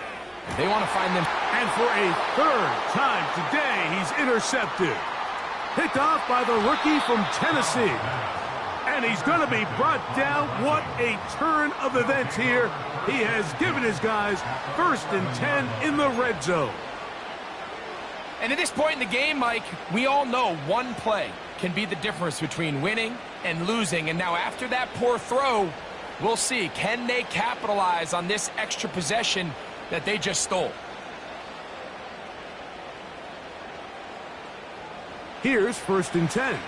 they want to find them.
And for a third time today, he's intercepted. Picked off by the rookie from Tennessee. And he's going to be brought down. What a turn of events here. He has given his guys first and 10 in the red zone.
And at this point in the game, Mike, we all know one play can be the difference between winning and losing. And now after that poor throw, we'll see, can they capitalize on this extra possession that they just stole?
Here's first and 10.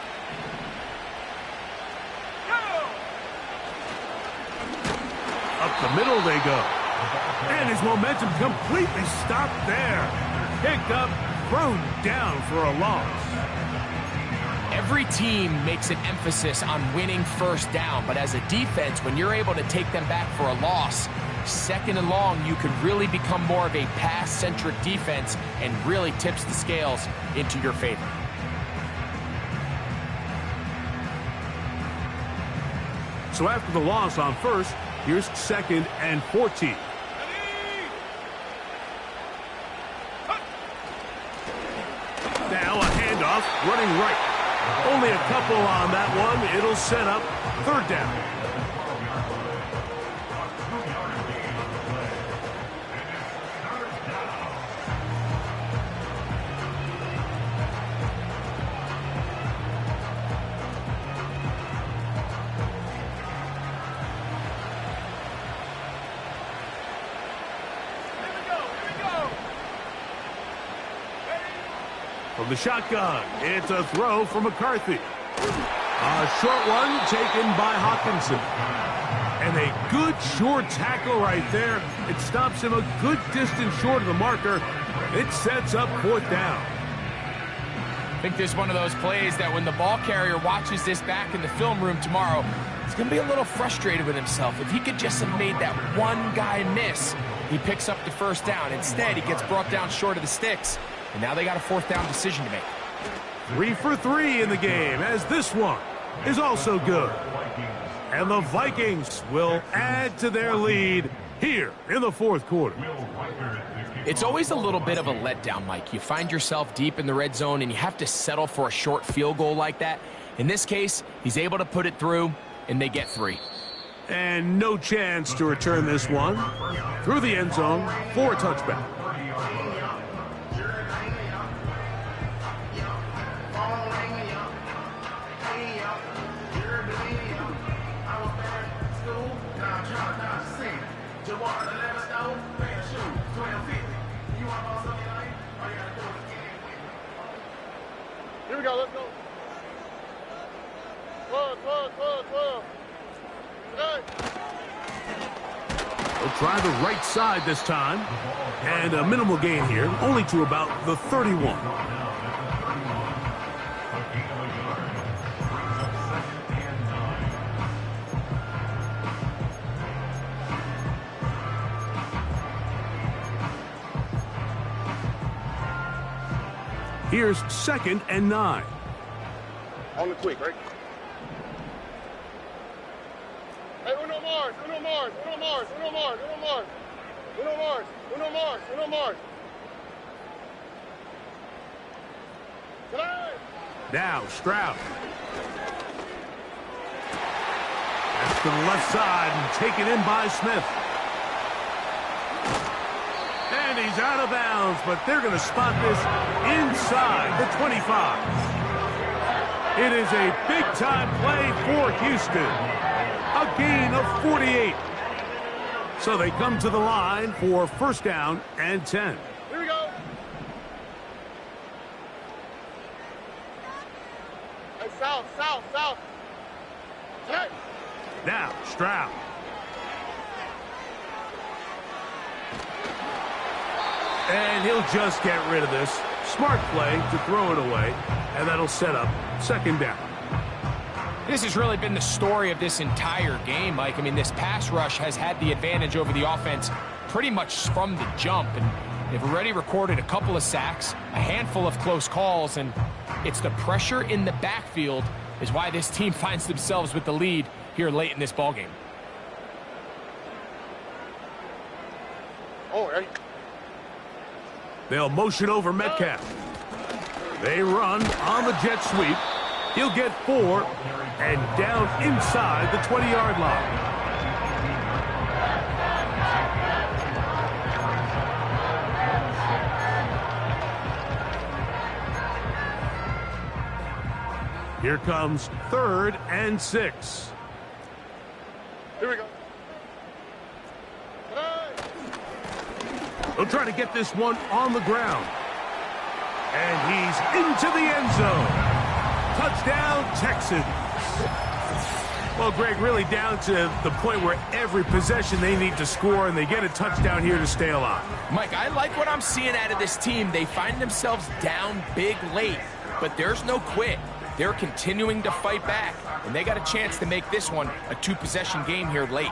Up the middle they go. And his momentum completely stopped there. Picked up, thrown down for a loss.
Every team makes an emphasis on winning first down, but as a defense, when you're able to take them back for a loss, second and long, you could really become more of a pass-centric defense and really tips the scales into your favor.
So after the loss on first, here's second and 14. Now a handoff, running right. Only a couple on that one. It'll set up third down. From the shotgun, it's a throw from McCarthy. A short one taken by Hawkinson. And a good short tackle right there. It stops him a good distance short of the marker. It sets up fourth down.
I think this is one of those plays that when the ball carrier watches this back in the film room tomorrow, he's going to be a little frustrated with himself. If he could just have made that one guy miss, he picks up the first down. Instead, he gets brought down short of the sticks. And now they got a fourth down decision to make.
3 for 3 in the game, as this one is also good. And the Vikings will add to their lead here in the fourth quarter.
It's always a little bit of a letdown, Mike. You find yourself deep in the red zone and you have to settle for a short field goal like that. In this case, he's able to put it through, and they get 3.
And no chance to return this one through the end zone for a touchback.
Here we go, let's go. 12, 12, 12, 12.
They'll try the right side this time. And a minimal gain here, only to about the 31. Here's 2nd and 9.
On the quick, right? Hey, Uno Mars, Uno Mars, Uno Mars, Uno Mars, Uno Mars, Uno Mars, Uno Mars, Uno Mars.
Now Stroud. That's to the left side and taken in by Smith. And he's out of bounds, but they're going to spot this inside the 25. It is a big-time play for Houston. A gain of 48. So they come to the line for 1st down and 10.
Here we go. Hey, south, south, south. Hey.
Now Stroud. And he'll just get rid of this. Smart play to throw it away, and that'll set up 2nd down.
This has really been the story of this entire game, Mike. I mean, this pass rush has had the advantage over the offense pretty much from the jump, and they've already recorded a couple of sacks, a handful of close calls, and it's the pressure in the backfield is why this team finds themselves with the lead here late in this ballgame.
Oh, right.
They'll motion over Metcalf. They run on the jet sweep. He'll get 4 and down inside the 20-yard line. Here comes 3rd and 6.
Here we go.
They'll try to get this one on the ground. And he's into the end zone. Touchdown, Texans. Well, Greg, really down to the point where every possession they need to score, and they get a touchdown here to stay alive.
Mike, I like what I'm seeing out of this team. They find themselves down big late, but there's no quit. They're continuing to fight back, and they got a chance to make this one a 2-possession game here late.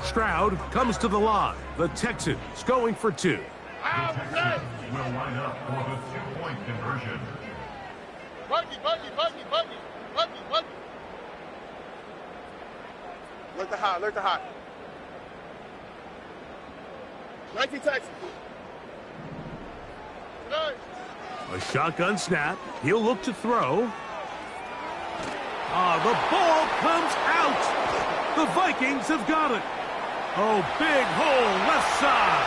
Stroud comes to the line. The Texans going for 2.
Will line up for the 2-point conversion.
Buggy. Alert the hot. 19 Texans.
A shotgun snap. He'll look to throw. The ball comes out. The Vikings have got it. Oh, big hole left side.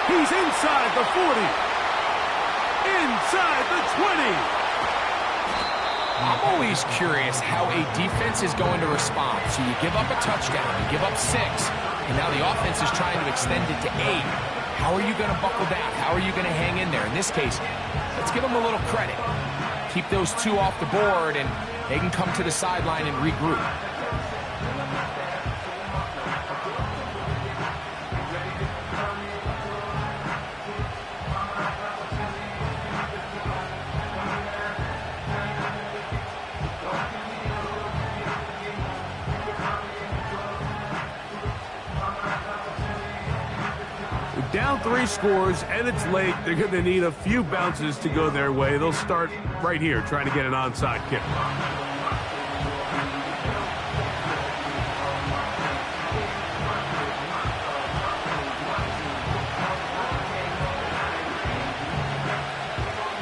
He's inside the 40. Inside the 20.
I'm always curious how a defense is going to respond. So you give up a touchdown, you give up 6, and now the offense is trying to extend it to 8. How are you going to buckle down? How are you going to hang in there? In this case, let's give them a little credit. Keep those 2 off the board, and they can come to the sideline and regroup.
Down 3 scores, and it's late. They're going to need a few bounces to go their way. They'll start right here, trying to get an onside kick.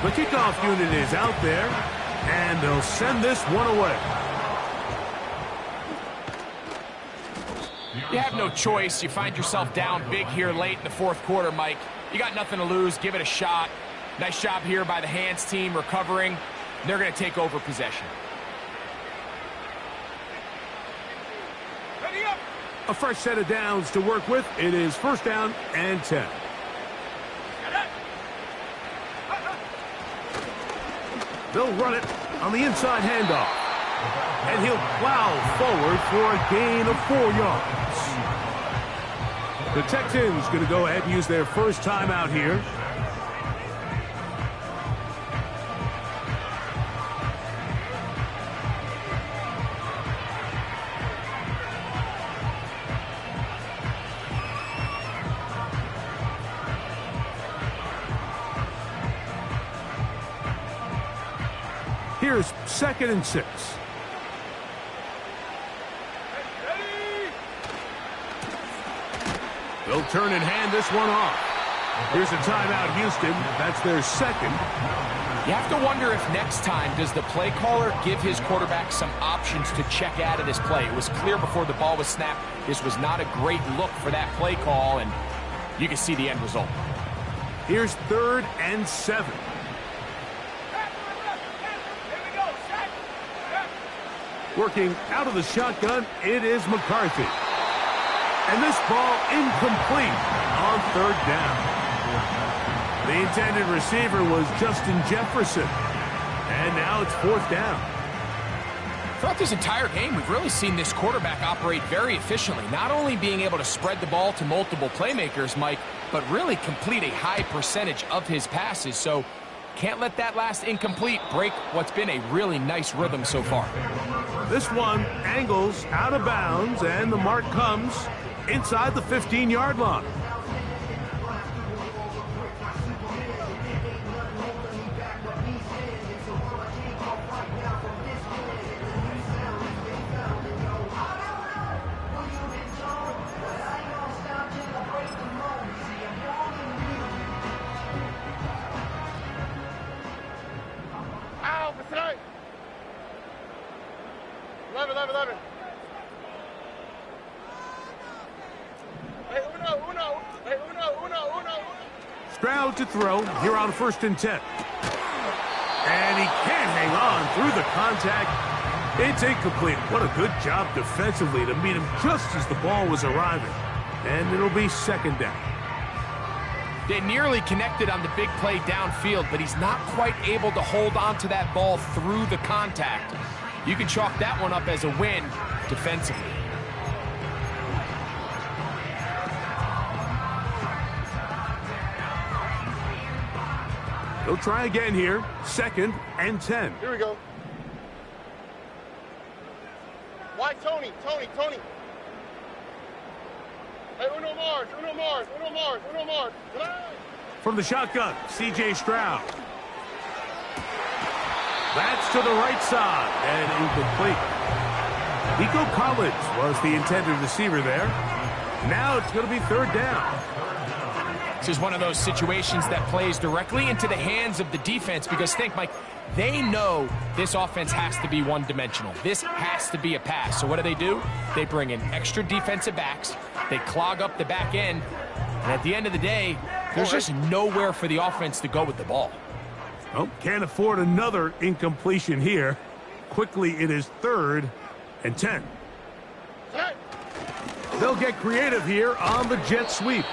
The kickoff unit is out there, and they'll send this one away.
You have no choice. You find yourself down big here late in the fourth quarter, Mike. You got nothing to lose. Give it a shot. Nice job here by the hands team recovering. They're going to take over possession.
Ready up.
A fresh set of downs to work with. It is first down and 10. They'll run it on the inside handoff. And he'll plow forward for a gain of 4 yards. The Texans going to go ahead and use their first timeout here. Here's 2nd and 6. They'll turn and hand this one off. Here's a timeout, Houston. That's their second.
You have to wonder if next time does the play caller give his quarterback some options to check out of this play. It was clear before the ball was snapped. This was not a great look for that play call, and you can see the end result.
Here's 3rd and 7. Working out of the shotgun, it is McCarthy. And this ball incomplete on 3rd down. The intended receiver was Justin Jefferson. And now it's 4th down.
Throughout this entire game, we've really seen this quarterback operate very efficiently, not only being able to spread the ball to multiple playmakers, Mike, but really complete a high percentage of his passes. So can't let that last incomplete break what's been a really nice rhythm so far.
This one angles out of bounds, and the mark comes inside the 15-yard line.
Ow, beside. 11. Hey, uno. Hey, uno.
Stroud to throw here on 1st and 10. And he can't hang on through the contact. It's incomplete. What a good job defensively to meet him just as the ball was arriving. And it'll be 2nd down.
They nearly connected on the big play downfield, but he's not quite able to hold on to that ball through the contact. You can chalk that one up as a win defensively.
They'll try again here. 2nd and 10.
Here we go. Why Tony? Hey, uno Mars.
From the shotgun, C.J. Stroud. That's to the right side and incomplete. Nico Collins was the intended receiver there. Now it's going to be 3rd down.
This is one of those situations that plays directly into the hands of the defense because think, Mike, they know this offense has to be one-dimensional. This has to be a pass. So what do? They bring in extra defensive backs. They clog up the back end. And at the end of the day, there's just nowhere for the offense to go with the ball.
Oh, can't afford another incompletion here. Quickly, it is 3rd and 10. They'll get creative here on the jet sweep.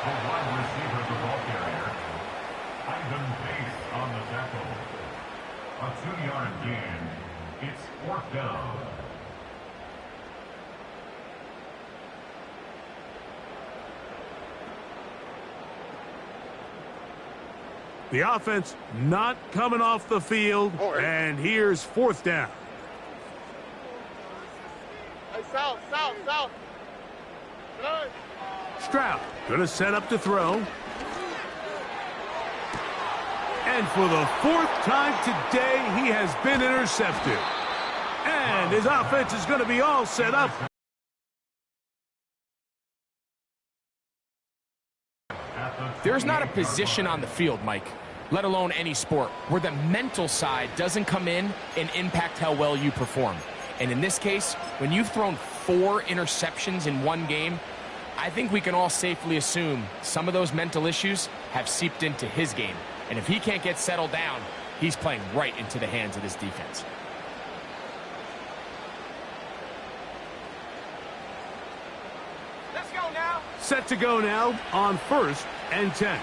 The wide receiver, the ball carrier, Ivan Pace on the tackle. A 2-yard gain. It's 4th down.
The offense not coming off the field, and here's 4th down.
Hey, south.
Stroud gonna set up to throw. And for the 4th time today, he has been intercepted. And his offense is gonna be all set up.
There's not a position on the field, Mike, let alone any sport, where the mental side doesn't come in and impact how well you perform. And in this case, when you've thrown 4 interceptions in one game, I think we can all safely assume some of those mental issues have seeped into his game. And if he can't get settled down, he's playing right into the hands of this defense.
Let's go now.
Set to go now on 1st and 10.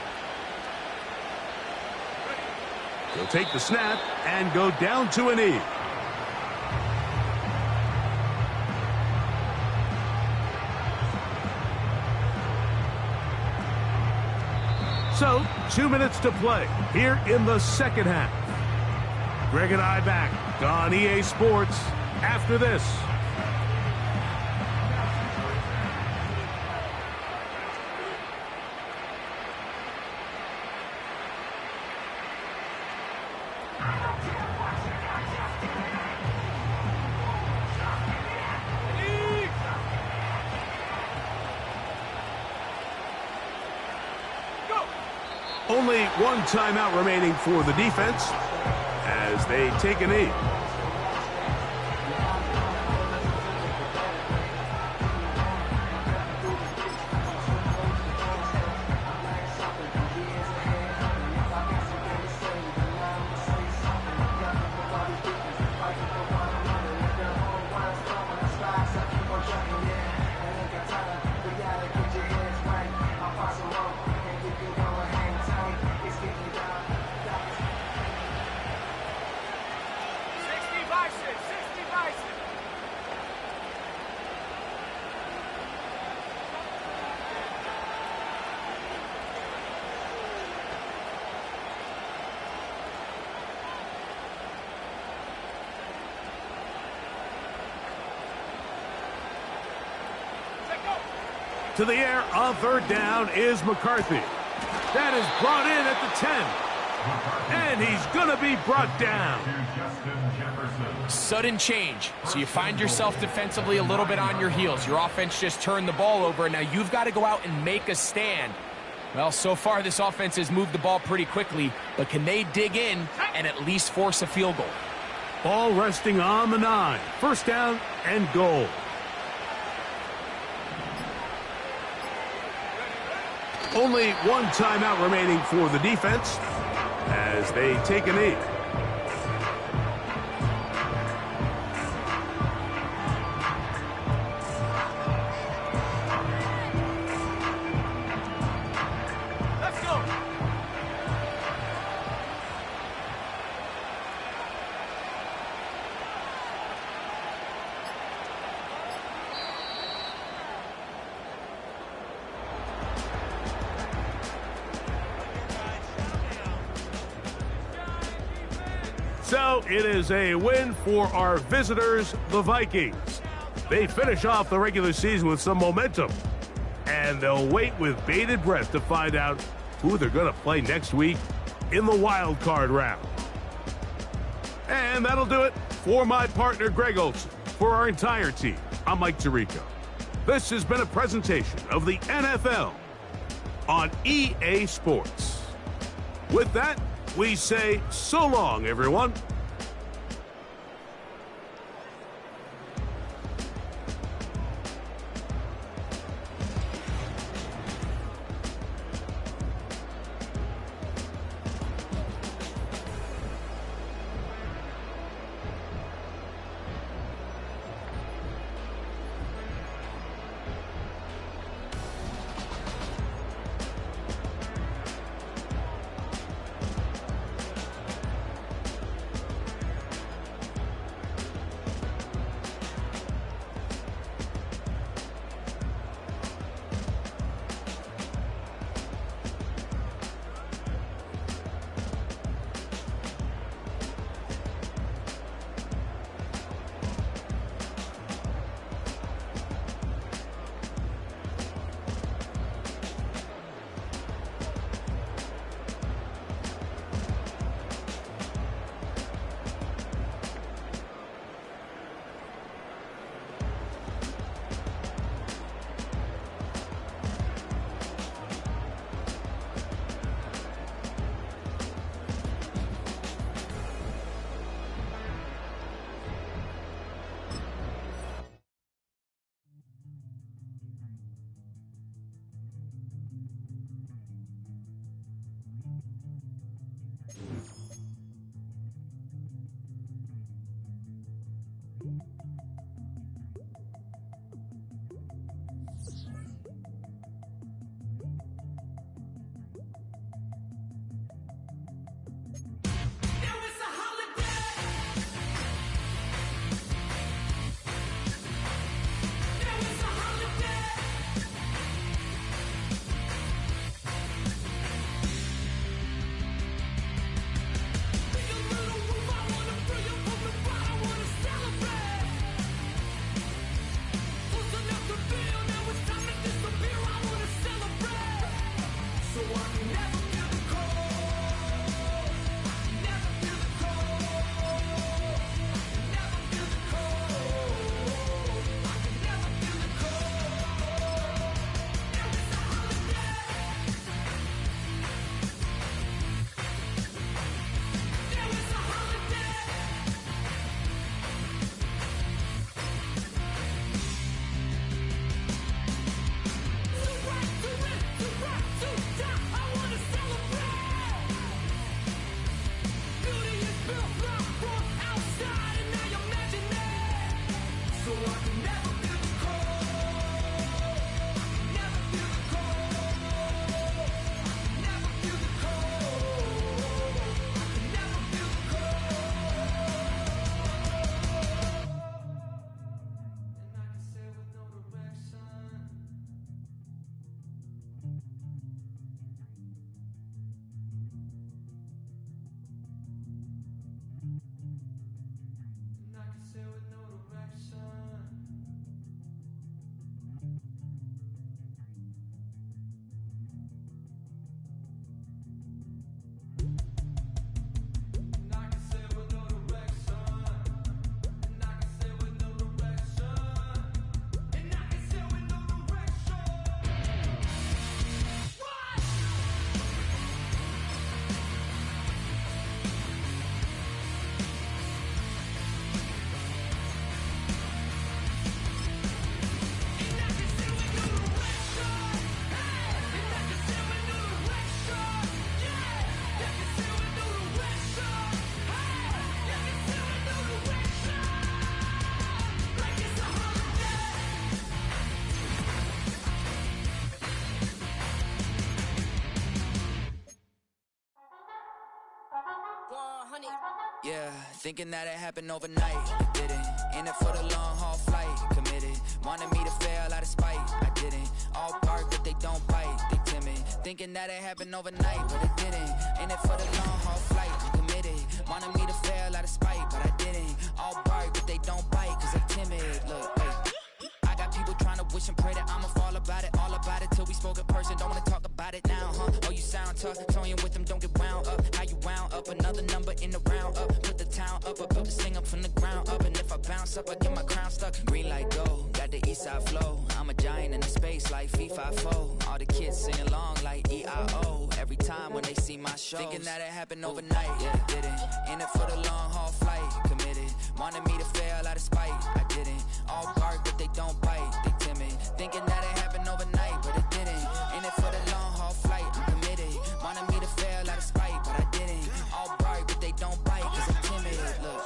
He'll take the snap and go down to a knee. So, 2 minutes to play here in the second half. Greg and I back on EA Sports after this. Only one timeout remaining for the defense as they take a knee. To the air on 3rd down is McCarthy. That is brought in at the 10. And he's going to be brought down.
Sudden change. So you find yourself defensively a little bit on your heels. Your offense just turned the ball over, and now you've got to go out and make a stand. Well, so far this offense has moved the ball pretty quickly, but can they dig in and at least force a field goal?
Ball resting on the 9. 1st down and goal. Only one timeout remaining for the defense as they take a knee.
Let's go.
So it is a win for our visitors, the Vikings. They finish off the regular season with some momentum, and they'll wait with bated breath to find out who they're going to play next week in the wild card round. And that'll do it for my partner, Greg Olson. For our entire team, I'm Mike Tirico. This has been a presentation of the NFL on EA Sports. With that, we say so long, everyone.
Yeah, thinking that it happened overnight. Didn't. In it for the long haul flight. Committed. Wanted me to fail out of spite. I didn't. All bark, but they don't bite. They timid. Thinking that it happened overnight, but it didn't. In it for the long haul flight. I'm committed. Wanted me to fail out of spite, but I didn't. All bark, but they don't bite, cause they timid. Look, wait. I got people trying to wish and pray that I'ma fall about it. All about it till we spoke in person. Don't wanna talk about it now, huh? Oh, you sound tough. Toying with them, don't get wound up. How you wound up? Another number in the round up. Put the town up. I built this thing up from the ground up. And if I bounce up, I get my crown stuck. Green light go. Got the east side flow. I'm a giant in the space like FIFA4. All the kids sing along like EIO. Every time when they see my show. Thinking that it happened overnight. Yeah, didn't. In it for the long haul flight. Committed. Wanted me to fail out of spite. I didn't. All bark, but they don't bite. They timid. Thinking that it happened overnight, but it didn't. In it for the long haul flight. I'm committed. Wanted me to fail out of spite, but I didn't. All bark, but they don't bite, cause I'm timid. Look,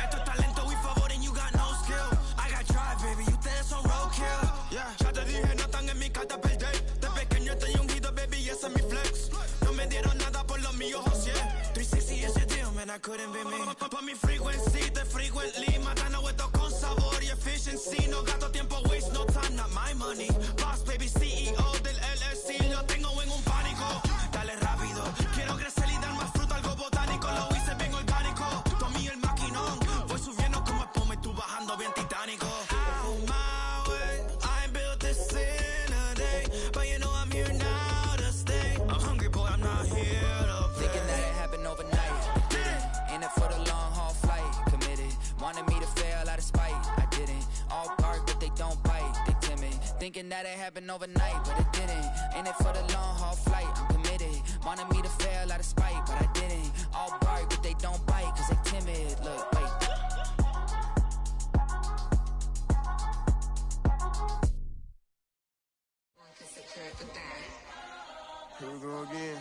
esto es talento y favor and you got no skill. I got drive, baby, ustedes son roadkill. Yeah, ya te dije, no están en mi carta perder. De pequeño estoy ungido, baby, y ese es mi flex. No me dieron nada por lo mío, José. 360 is your deal, man, I couldn't be me. Pa' mi frequency, te frequently. Matando esto con sabor y efficiency. No gasto tiempo, waste no time, not my money. Boss, baby, CEO del LLC. Lo tengo en un pánico. Dale rápido, quiero crecer y dar más fruto, algo botánico. Lo hice bien orgánico. Tomé el maquinón. Voy subiendo como espuma y tú bajando bien titánico. Out my way, I built this in a day. But you know I'm here now to stay. I'm hungry, boy, I'm not here to play.
thinking that it happened overnight. Didn't. In it for the long haul flight. Committed. Wanted me to fail out of spite. I didn't. All bark, but they don't bite. They timid. Thinking that it happened overnight, but it didn't. In it for the long haul flight. I'm committed. Wanted me to fail out of spite, but I didn't. All bark, but they don't bite, cause they timid. Look, wait.
Here we go again.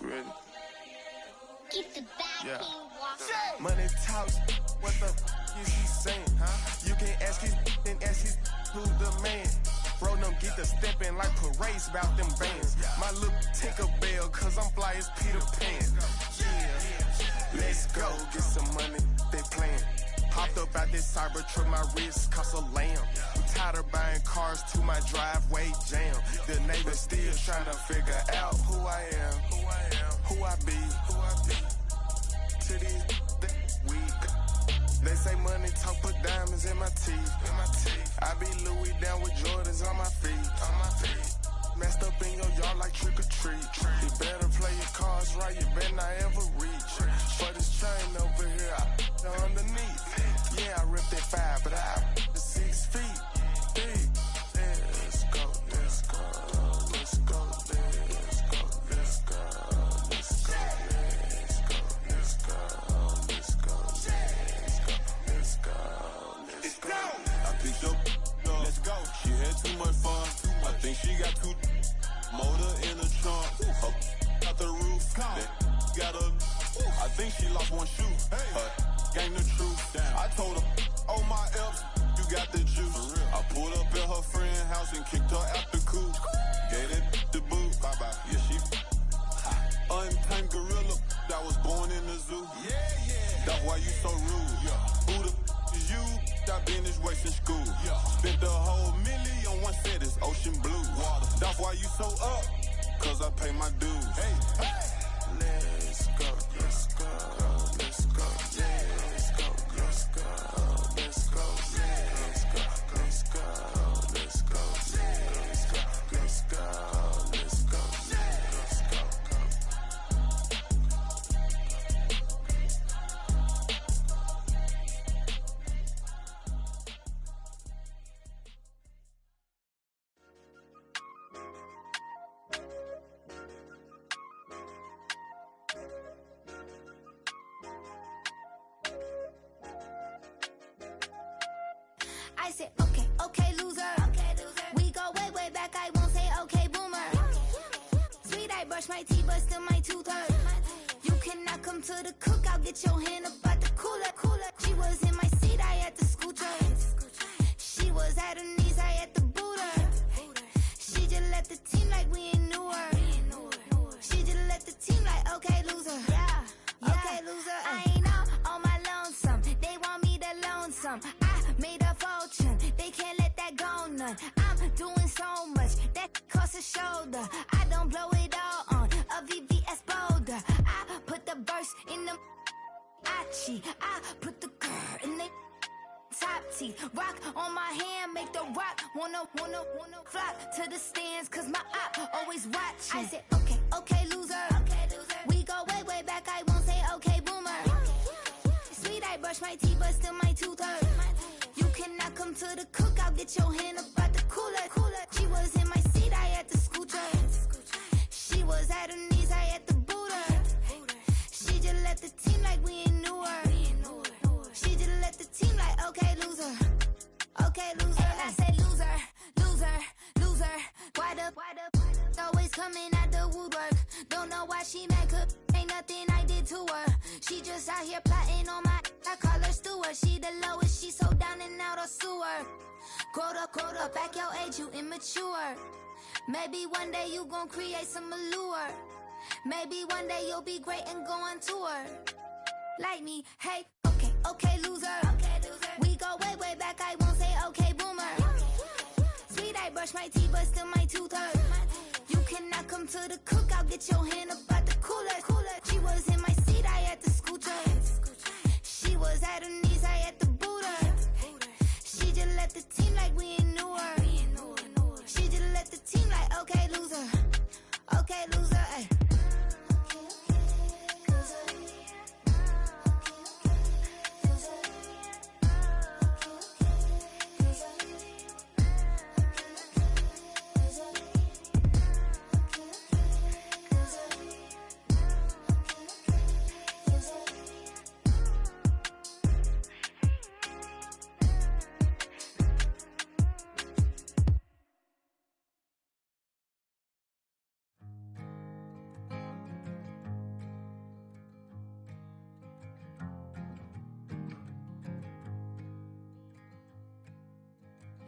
You ready?
Yeah. Money talks, what the is he saying? Huh? You can ask his and ask his who's the man. Bro, them get the steppin' like parades about them bands. My little Tinkerbell, cause I'm fly as Peter Pan. Yeah, let's go, get some money, they playin'. Hopped up out this Cybertruck, my wrist cost a lamb. I'm tired of buying cars to my driveway jam. The neighbors still trying to figure out who I am, who I be. To these weak. They say money talk, put diamonds in my teeth. I be Louis down with Jordans on my feet. Messed up in your yard like trick or treat. You better play your cards right, you better not ever reach. For this chain over here, I underneath. Yeah, I ripped that 5, but I the 6 feet. Deep. Let's go, let's go, let's go, let's go, let's go, let's go, let's go, let's go, let's go, let's go, let's go. I picked up, let's go. She had too much fun. I think she got too motor in the trunk. Out the roof. Got a. I think she lost one shoe. Gang the truth. I told her, oh my F's, you got the juice. I pulled up at her friend's house and kicked her out the coop. Gave that the boot. Bye bye. Yeah, she untamed gorilla that was born in the zoo. That's why you so rude. Who the is you? That business wasting school. Spent the whole million on one set, it's ocean blue. That's why you so up, cause I pay my dues. Let's go, let's go, let's go, let's go, let's go, let's go, let's go, let's go, let's go, let's go, let's go, let's go, let's go.
I said, okay, loser. We go way back, I won't say okay, boomer. Sweet, I brush my teeth, but still my tooth hurt. You cannot come to the cookout, get your hand up at the cooler. She was in my seat, I had to scoot her. She was at her knees, I had to boot her. She just left the team like we ain't knew her. She just left the team like, okay, loser. Yeah, okay, loser. I ain't out on my lonesome. They want me to loan some. I made a fortune. They can't let that go none. I'm doing so much that costs a shoulder. I don't blow it all on a VVS boulder. I put the verse in the Achi. I put the girl in the top teeth. Rock on my hand, make the rock wanna flock to the stands, cause my op always watching. I said, okay, loser. We go way back, I won't say okay, boomer. Sweet, I brush my teeth, but still my tooth hurt. You cannot come to the cookout, get your hand up at the cooler. She was in my seat, I had to scoot her. She was at her knees, I had to boot her. She just left the team like we ain't knew her. She just left the team like, okay, loser. Okay, loser. And I say loser. Why the always coming out the woodwork? Don't know why she mad, cause ain't nothing I did to her. She just out here plotting on my, I call her Stewart. She the lowest, she so down and out of sewer. Growed up, back your age, you immature. Maybe one day you gon' create some allure. Maybe one day you'll be great and go on tour. Like me, hey, okay, loser. We go way back, I won't say okay, boomer. Sweet, I brush my teeth, but still my tooth hurt. You cannot come to the cookout, get your hand up at the cooler. She was in my seat, I had to scoot her. She was at her knees, I had to boot her. She just left the team like we ain't knew her. She just left the team like, okay, loser. Okay, loser, ay.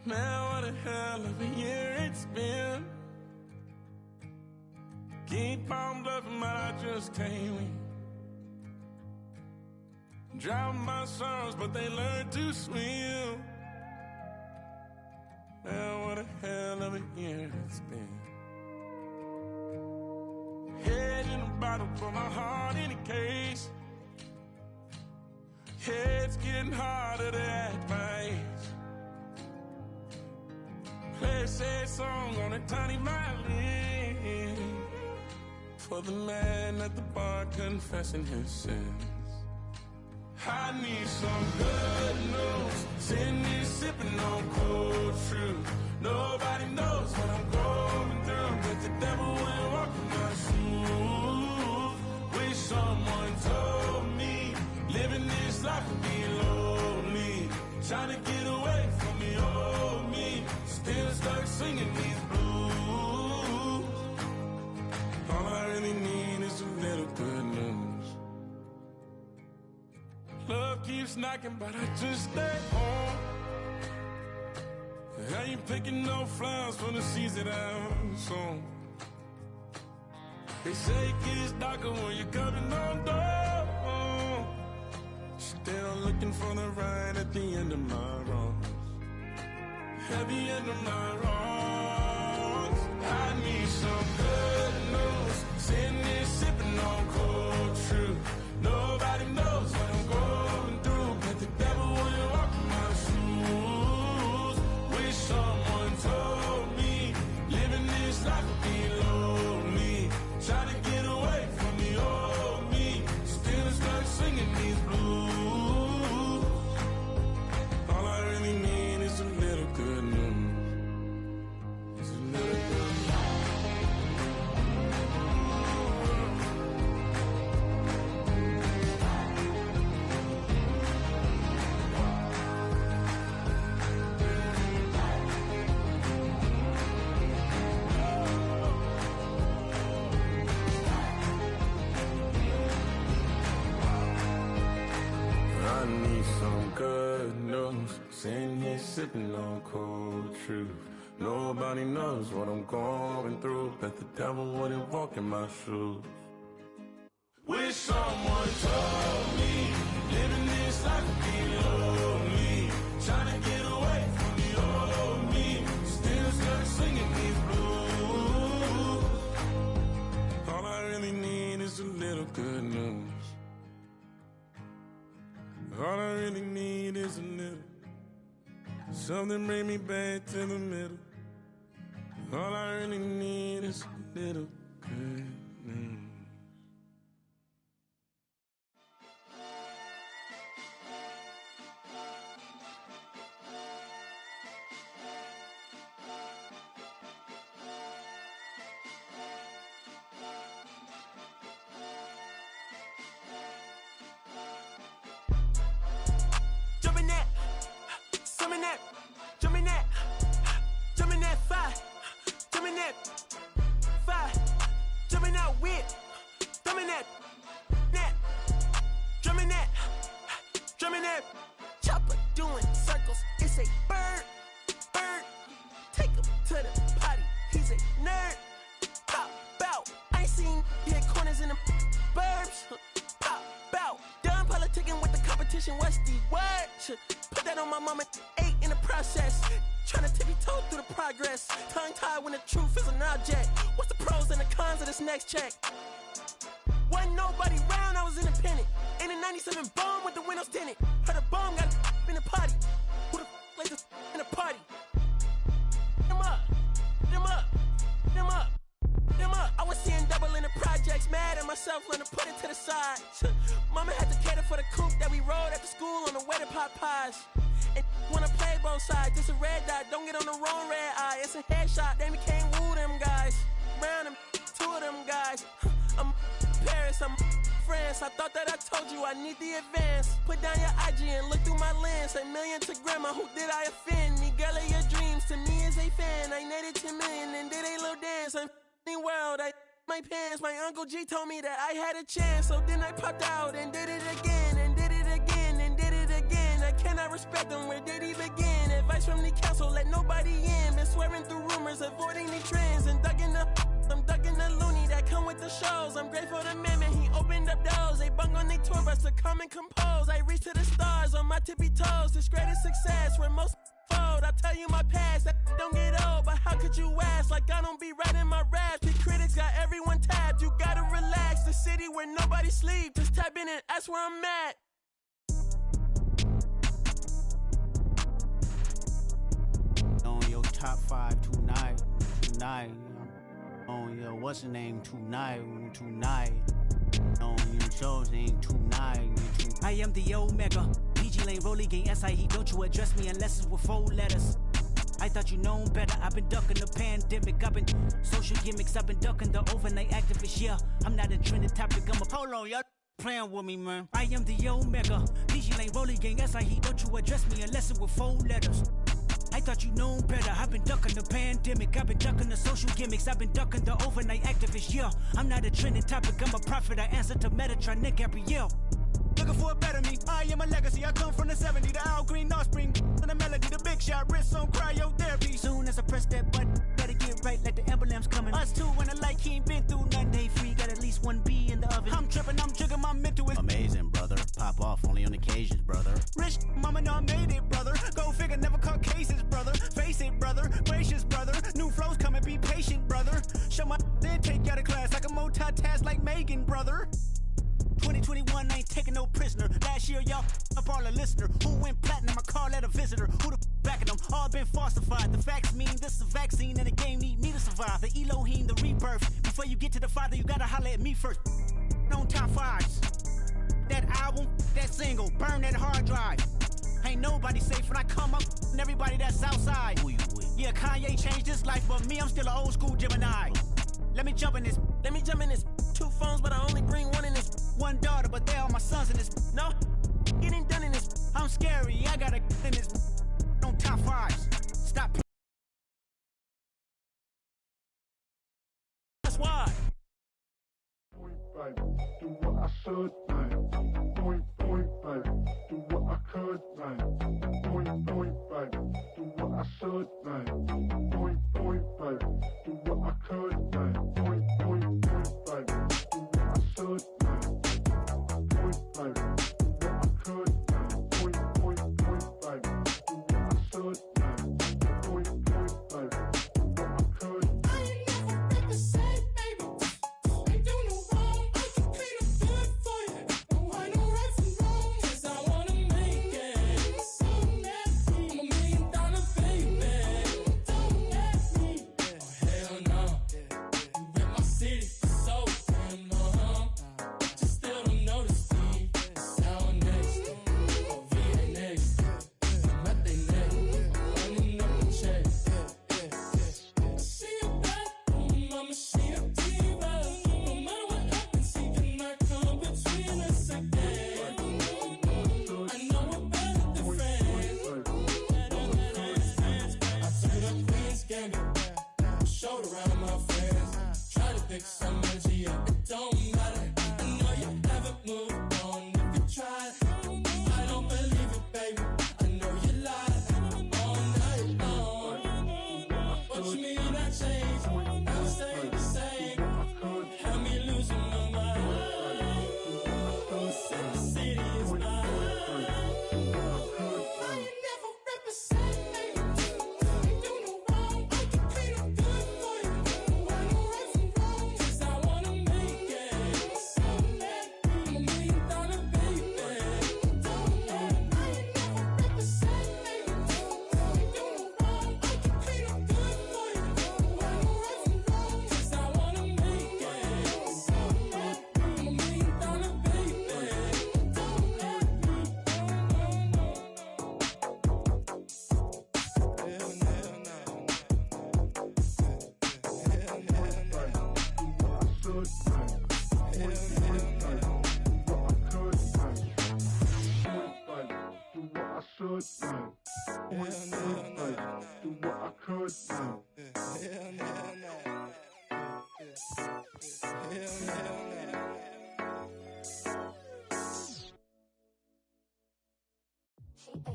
Man, what a hell of a year it's been. Keep on bluffing, but I just can't win. Drown my sorrows, but they learn to swim. Man, what a hell of a year it's been. Head in a bottle, for my heart in a case. It's getting harder to act my age. Play a sad song on a tiny violin for the man at the bar confessing his sins. I need some good news. Sitting here sipping on cold truth. Nobody knows what I'm going through, but the devil will walk in my shoes. Wish someone told me living this life would be lonely. Trying to get away from the old me. Still stuck singing these blues. All I really need is a little good news. Love keeps knocking, but I just stay home. I ain't picking no flowers for the seeds that I'm sown. They say it gets darker when you're coming on door. Still looking for the right at the end of my wrongs. At the end of my wrongs. I need some good news. Sitting here sipping on cold truth. Nobody knows what I'm going through, but the devil will walk in my shoes. Wish someone told me living this life would be lonely. Trying to get away from the old me. Still stuck singing these blues. All I really need is a little good news. It's a little good news. I need some good news. Sitting here sipping on cold truth. Nobody knows what I'm going through, but the devil wouldn't walk in my shoes. Wish someone told me living this life would be lonely. Trying to get away from the old me. Still stuck singing these blues. All I really need is a little good news. All I really need is a little. Something bring me back to the middle. All I really need is a little good news.
Jumping that, summon that, jumping that, jumping that fire, jumping that fire, jumping out with, drumming that, drumming that, chopper doing circles. It's a bird, take him to the potty. He's a nerd, pop out. I ain't seen hit corners in the burbs, pop out. Done politicking with the competition. What's the word? Put that on my mama. 8 in the process. Trying to tippy-toe through the progress. Tongue-tied when the truth is an object. What's the pros and the cons of this next check? Wasn't nobody round, I was independent. In a 97 bomb with the windows tinted. Heard a bomb got in the party. Who the like this in a party? Them up, them up, them up, them up. I was seeing double in the projects. Mad at myself, learn to put it to the side. Mama had to cater for the coupe that we rode after school on the way to pot pies. And wanna play both sides. This a red dot, don't get on the wrong red eye. It's a headshot, they became woo them guys. Round them, 2 of them guys. I'm Paris, I'm France. I thought that I told you I need the advance. Put down your IG and look through my lens. $1 million to grandma, who did I offend? Me, girl of your dreams, to me is a fan. I netted 10 million and did a little dance. I'm f***ing world, I my pants. My Uncle G told me that I had a chance. So then I popped out and did it again, and did it again, and did it again. I cannot respect him, where did he begin? If
advice from the council, let nobody in. Been swearing through rumors, avoiding the trends. And I'm ducking the loony that come with the shows. I'm grateful to Mammon, he opened up doors. They bung on their tour bus to come and compose. I reach to the stars on my tippy toes. This greatest success where most fold. I'll tell you my past, that don't get old. But how could you ask? Like I don't be writing my raps. The critics got everyone tapped. You gotta relax. The city where nobody sleep. Just type in and ask where I'm at.
On your top 5 tonight. On your what's the name tonight. On your show's name tonight.
I am the Omega. PG Lane, Rolly Gang, SIE. Don't you address me unless it's with 4 letters. I thought you known better. I've been ducking the pandemic. I've been social gimmicks. I've been ducking the overnight activists. Yeah, I'm not a trending topic. I'm a hold on, y'all playing with me, man. I am the Omega. PG Lane, Rolly Gang, SIE. Don't you address me unless it's with 4 letters. I thought you known better. I've been ducking the pandemic. I've been ducking the social gimmicks. I've been ducking the overnight activists. Yeah, I'm not a trending topic. I'm a prophet. I answer to Metatron, Nick Gabrielle. Looking for a better me. I am a legacy. I come from the 70s. The Al Green, Offspring, and the melody, the big shot, wrist on cryotherapy. Soon as I press that button, better get right like the emblem's coming. Us too, when I like he ain't been through nothing. Day free, got at least 1 B in the oven. I'm tripping, I'm jigging, my mental is
amazing, brother. Pop off only on occasions, brother.
Rich, mama know I made it, brother. Go figure, never caught cases, brother. Face it, brother. Gracious, brother. New flows coming, be patient, brother. Show my then take you out of class like a multitask like Megan, brother. 2021 ain't taking no prisoner. Last year, y'all up all a listener. Who went platinum? I call that a visitor. Who the backing them? All been falsified. The facts mean this is a vaccine and the game need me to survive. The Elohim, the rebirth. Before you get to the Father, you gotta holler at me first. On top 5s. That album, that single, burn that hard drive. Ain't nobody safe when I come up and everybody that's outside.
Who you with?
Yeah, Kanye changed his life, but me, I'm still an old school Gemini. Let me jump in this. 2 phones, but I only bring 1 in this. 1 daughter, but they all my sons in this. No, getting done in this. I'm scary, I gotta in this. On top 5s. Stop. That's why.
Do what I should, man. Point, baby. Do what I could, man. Point, baby. Do what I should, man. Point, baby. Do what I could, man. Point, baby. Do what I should, man. Point, baby. Do what I could, man. Point, baby. Do what I should, man. Point, baby. Do what I could.
I ain't never represent, baby. Ain't do no wrong. I can clean up good for you. No, I know right from wrong. 'Cause I wanna make it. So nasty. I'm a $1 million baby. Don't ask me. Oh, hell no. You rip my city so damn long. But you still don't notice me. Sound next. Oh, VA next. Not they next. Running up the check. See you back, mama, she a diva. No matter what happens, he cannot come between us again. I know we're better than friends. I turned up Queen's Gambit, showed around my friends. Try to pick some energy up, it don't matter. I know you haven't moved on if you tried. I don't believe it, baby. I know you lied all night long. What you mean I changed? I stay the same. Had me losing my mind. City is mine. I ain't never represent, baby. Ain't do no wrong. I can clean up good for you. No, I know right from wrong. 'Cause I wanna make it. So mad. I'm a $1 million baby. Don't let. I ain't never represent, baby. Ain't do no wrong. I can clean up good for you. No, I know right from wrong. 'Cause I wanna make it. So mad. I'm a $1 million baby. Don't let me.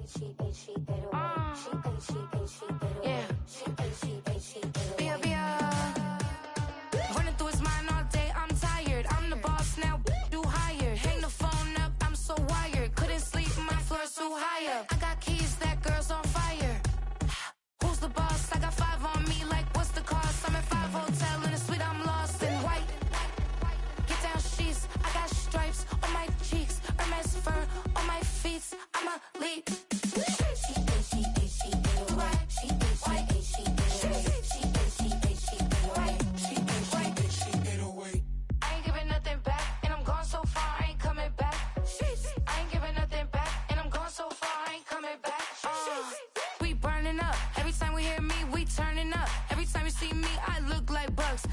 She ate Yeah. Running through his mind all day, I'm tired. I'm the boss now, do higher. Hang the phone up, I'm so wired. Couldn't sleep, my floor's too high up. I got keys, that girl's on fire. Who's the boss? I got 5 on me, like what's the cost? I'm at 5 hotel in a suite, I'm lost in white. Get down sheets, I got stripes on my cheeks. Hermes fur on my feet, I'm a lead.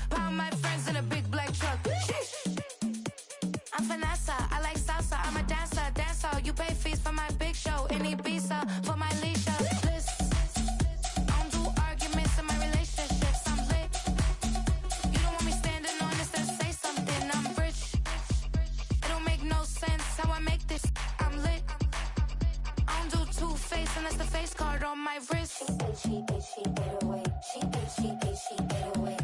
Pound my friends in a big black truck. I'm Vanessa, I like salsa. I'm a dancer, You pay fees for my big show in Ibiza for my leisure. I don't do arguments in my relationships. I'm lit. You don't want me standing on this, then say something. I'm rich. It don't make no sense how I make this. I'm lit. I don't do two-face unless the face card on my wrist. She get away. She get away.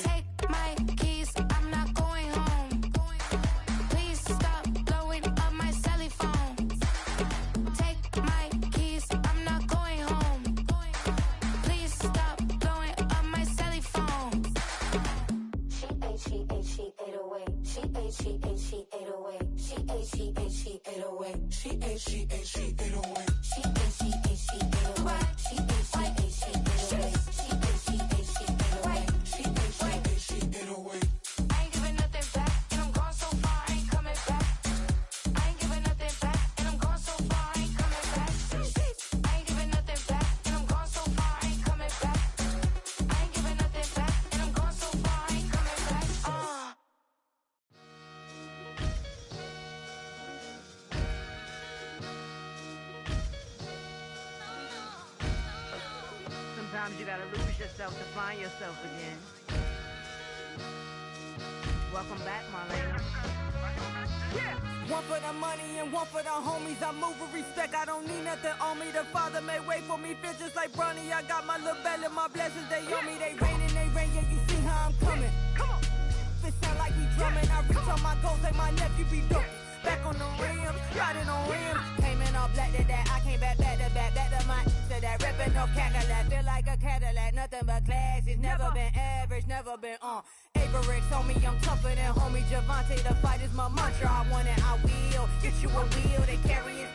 Take my keys, I'm not going home. Please stop blowing up my celly phone. Take my keys, I'm not going home. Please stop blowing up my celly phone. She ate away. She ate away. She ate away. She ate away. I ain't giving nothing back, and I'm gone so far, I ain't coming back. I ain't giving nothing back, and I'm gone so far, I ain't coming back. I ain't giving nothing back, and I'm gone so far, I ain't coming back. I ain't giving nothing back, and I'm gone so far, I ain't coming back.
Sometimes you gotta lose yourself to find yourself again. Welcome back, Marlena.
Yeah. One for the money and one for the homies. I move with respect, I don't need nothing on me. The Father may wait for me, feel just like Bronny. I got my little belly, my blessings, they on me. They rain, yeah, you see how I'm coming. Come on. It sound like we drumming. I reach on my goals like my nephew be dope. Back on the rim, riding on rim. Came in all black to that, I came back to back to my to that ripping off Cadillac. Feel like a Cadillac, nothing but class. It's never been average, never been on. Averix on me, I'm tougher than homie Javante. The fight is my mantra, I want it, I will. Get you a wheel, they carry it.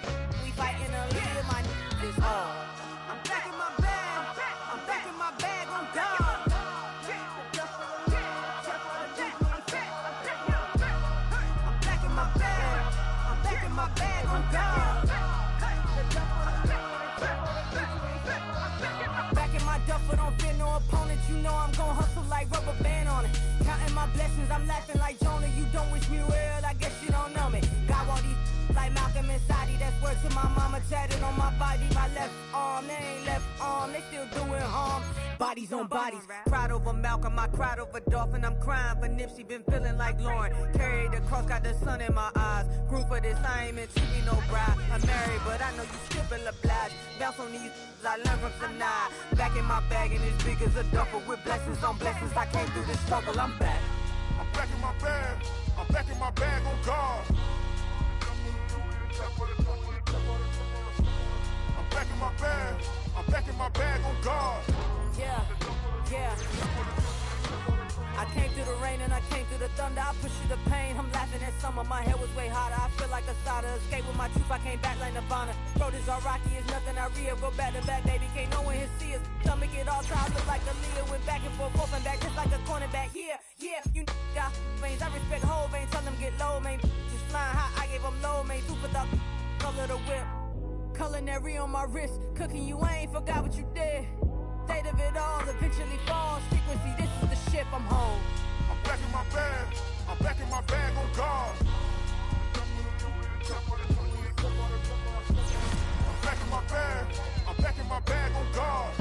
We fighting a little, my is all. I'm back in my bag, I'm back in my bag, on God. My bag on God. Back in my duffel, don't fear no opponent. You know I'm gon' hustle like rubber band on it. Counting my blessings, I'm laughing like Jonah. You don't wish me well, I guess you don't know me. Got all these like Malcolm and Sadie. That's word to my mama, tatted on my body. My left arm, they ain't left arm, they still doing harm. Bodies on bodies, cried over Malcolm, I cried over Dolphin. I'm crying for Nipsey, been feeling like Lauren. Carried the cross, got the sun in my eyes. Grew for this, I ain't meant to be no bride. I'm married, but I know you still feel obliged. Bounce on these, I learned from Sinai. Back in my bag and as big as a duffel. With blessings on blessings, I came through this struggle, I'm back.
I'm back in my bag, I'm back in my bag on God. I'm back in my bag, I'm back in my bag on God.
Yeah. I came through the rain and I came through the thunder. I pushed through the pain, I'm laughing at summer. My hair was way hotter, I feel like a starter. Escape with my truth, I came back like Nirvana. Throat is all rocky, it's nothing I real. Go back to back, baby, can't no one here see us. Stomach it all tied, look like a Leah. Went back and forth and back, just like a cornerback. Yeah, you got veins, I respect whole veins. Tell them get low, man. Just flying high, I gave them low, man. Two for the color the whip. Culinary on my wrist, cooking you, I ain't forgot what you did. State of it all, eventually falls. Frequency, this is the ship, I'm home.
I'm back in my bag, I'm back in my bag on God. I'm back in my bag, I'm back in my bag on God.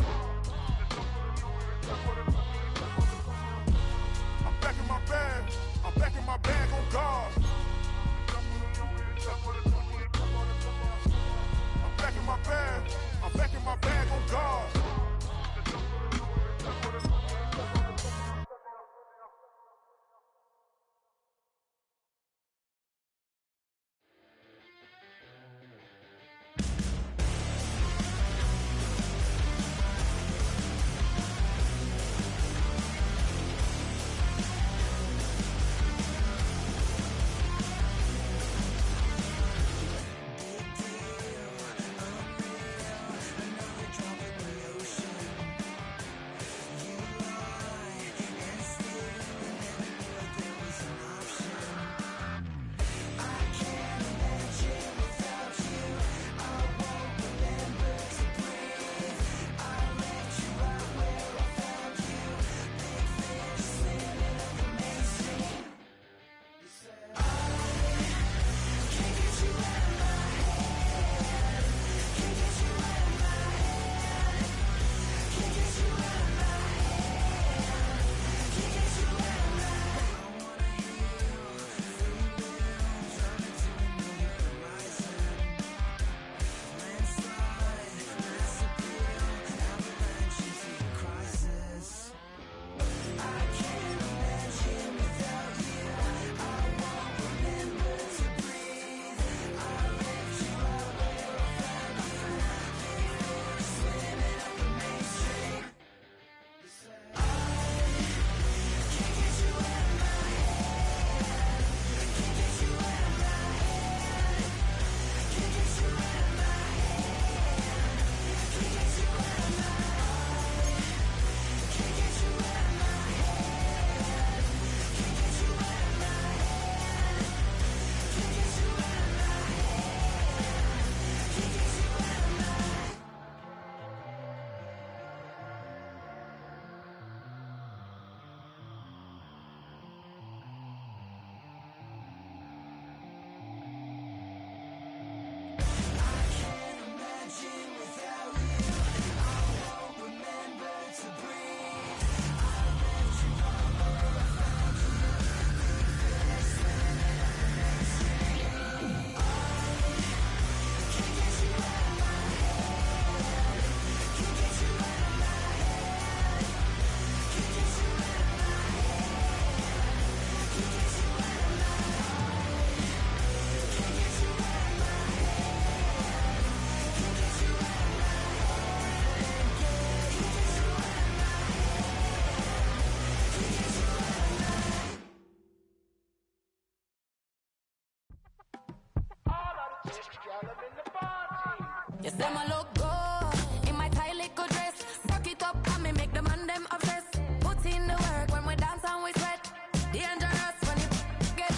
You say my look good in my tight little dress. Rock it up and me make the man them obsessed. Put in the work when we dance and we sweat. Dangerous when you get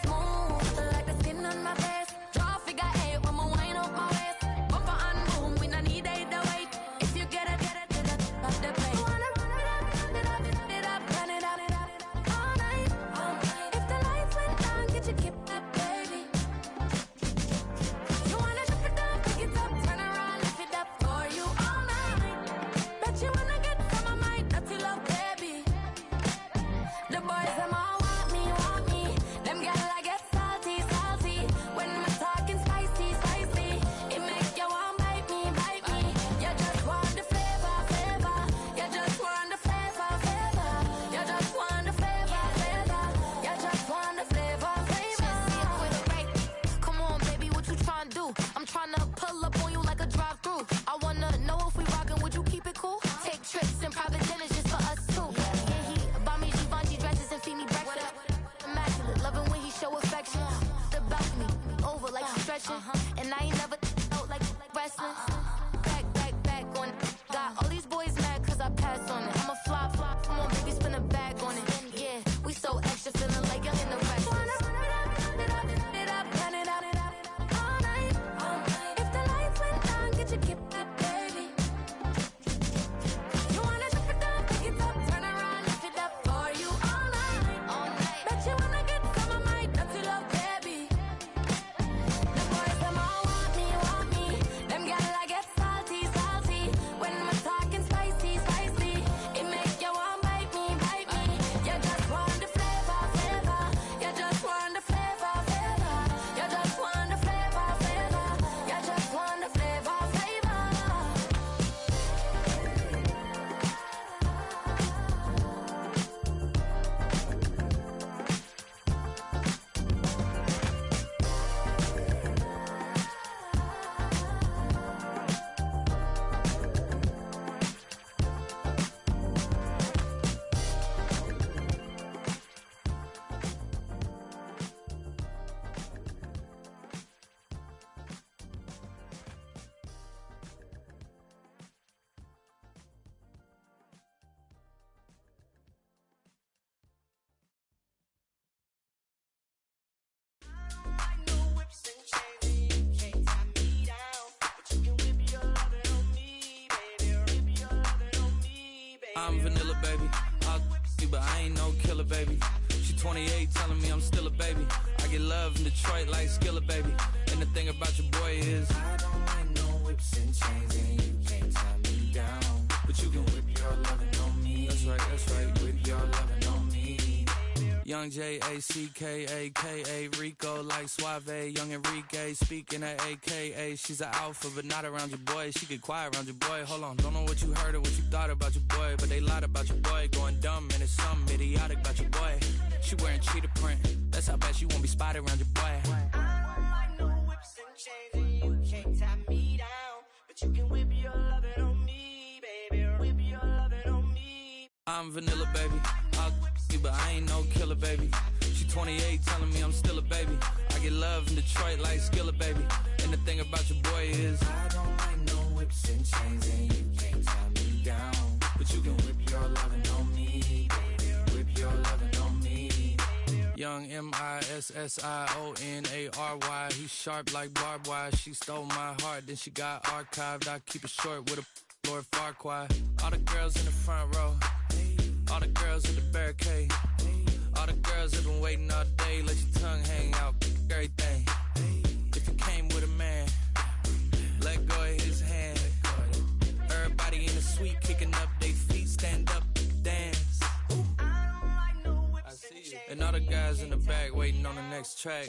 smooth like the skin on my face. Draw figure eight when we wind up my waist. Bumper and boom, we no need either wait. If you get it, to the top of the plate. You wanna run it up, run it up, all night. If the lights went down, get your kip up, baby. You wanna drop it down, pick it up, turn around, lift it up for you all night. Bet you wanna get some of my dirty love, baby. The boys them all want me. Them gyal I get salty. When we're talking spicy. It make you want bite me. You just want the flavor. You just want the flavor. You just want the flavor. You just want the flavor. Just see it with a break. Come on, baby, what you tryna do? I'm tryna pull up on you like a drive-through. I wanna know if we rockin', would you keep it cool? Take trips and private dinners just for us two. Yeah, he buy me Givenchy dresses and feed me breakfast. Immaculate, loving when he show affection. The balcony, over like she's stretching. And I ain't never out like wrestling. Back on it. Got all these boys mad cause I passed on it. I'm a flop. Come on, baby, spin a bag on it. Yeah, we so extra, feeling like young in the rest. Run it up, all night. If the lights went down, get your kip up, baby. You wanna drop it down, pick it up, turn around, lift it up for you all night. Bet you wanna get some of my dirty love, baby. The boys them all want me. Them gyal I get salty. When we're talking spicy. It make you want bite me. You just want the flavor. You just want the flavor. You just want the flavor. You just want the flavor.
I'm vanilla, baby. I'll you, but I ain't no killer, baby. She 28, telling me I'm still a baby. I get love in Detroit like Skillet, baby. And the thing about your boy is I don't like no whips and chains, and you can't tie me down. But you can whip your lovin' on me. That's right, whip your lovin' on me. Young J-A-C-K-A-K-A, Rico like Suave, Young Enrique, speaking at AKA. She's an alpha, but not around your boy. She get quiet around your boy. Hold on, don't know what you heard or what you thought about your boy, but they lied about your boy. Going dumb, and it's something idiotic about your boy. She wearing cheetah print, that's how bad she won't be spotted around your boy.
I don't like no whips and chains, and you can't tie me down. But you can whip your lovin' on me, baby. Whip your lovin' on me.
I'm vanilla, baby. I'll you, but I ain't no killer, baby. She 28, telling me I'm still a baby. I get love in Detroit like Skillet, baby. And the thing about your boy is I don't like no whips and chains, and you can't tie me down. But you can whip your lovin' on me, baby. Whip your lovin' on me. Young MISSIONARY. He's sharp like barbed wire. She stole my heart, then she got archived. I keep it short with a Lord Farquaad. All the girls in the front row, all the girls at the barricade, all the girls have been waiting all day. Let your tongue hang out, everything. If you came with a man, let go of his hand. Everybody in the suite kicking up their feet, stand up, dance. I see you. And all the guys in the back waiting on the next track.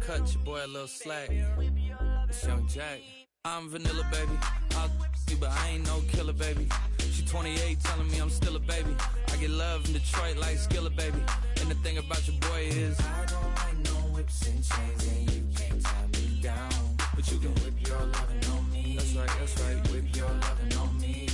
Cut your boy a little slack. It's Young Jack. I'm vanilla, baby. I'll you, but I ain't no killer, baby. She 28, telling me I'm still a baby. I get love in Detroit like Skillet, baby. And the thing about your boy is I don't like no whips and chains, and you can't tie me down. But you can whip your lovin' on me. That's right, whip your lovin' on me.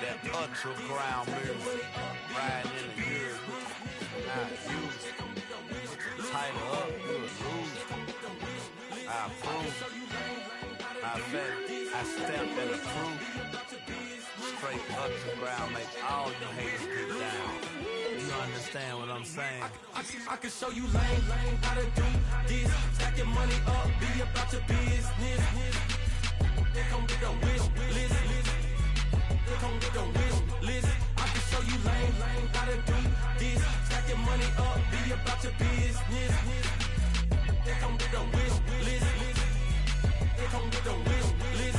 That ultra ground music, riding in the years with not used. Tighten up, you'll lose. I approve. Matter of fact, I step and approve. Straight ultra ground makes all you haters get down. You understand what I'm saying?
I can show you lame how to do this. Stack your money up, be about your business. They come with a wish list. They come with a wish list. I can show you lame how to do this. Stack your money up, be about your business. They come with a wish list. They come with a wish list.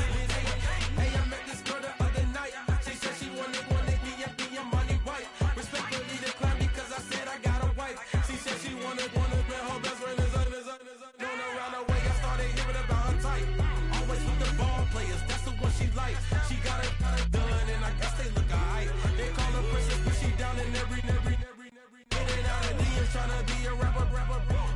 Hey, I met this girl the other night. She said she wanted me and be a money white. Respectfully declined because I said I got a wife. She said she wanted me, her best friend is known around the way. I started hearing about her type. Always with the ball players, that's the one she likes. She got it done, and I guess they look alright. They call her princess, but she down in every. In and out of DMs, tryna be a rapper.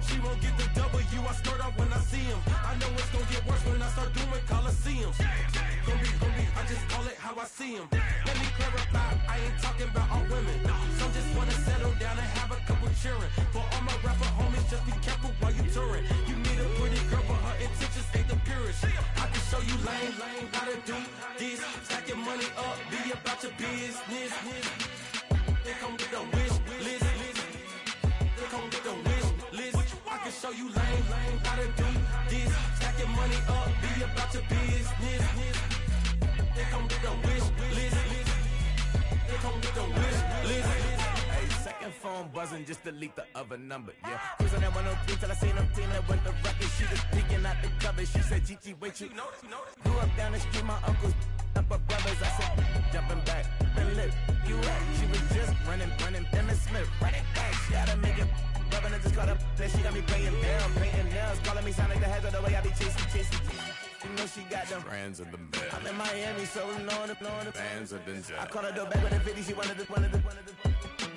She won't get the W, I skirt up when I see him. I know it's gonna get worse when I start doing Coliseums. Gonna be, I just call it how I see him. Let me clarify, I ain't talking about all women. Some just wanna settle down and have a couple cheering. For all my rapper homies, just be careful while you touring. You need a pretty girl, but her intentions ain't the purest. I can show you lame how to do this. Stack your money up, be about your business. They come with a wish list. They come with a wish list. I can show you lame how to do this. Stack your money up, be about your business. They come with a wish list. They come with a wish list.
Hey, second phone buzzing, just delete the other number, yeah. Cruising at 103 till I seen them feeling with the record. She was peeking out the cover. She said, Gigi, wait, you grew up down the street, my uncles up her brothers. I said, jumping back, and lit, you at. She was just running, Emmett Smith, running back. She had to make it, rubbing, I just caught up. Then she got me playing down, painting nails, calling me Sonic the Hedgehog, the way I be chasing. You know she got them
Brands of the bed.
I'm in Miami, so knowing the
Bands of the jet.
I called her door back with a 50, she wanted the.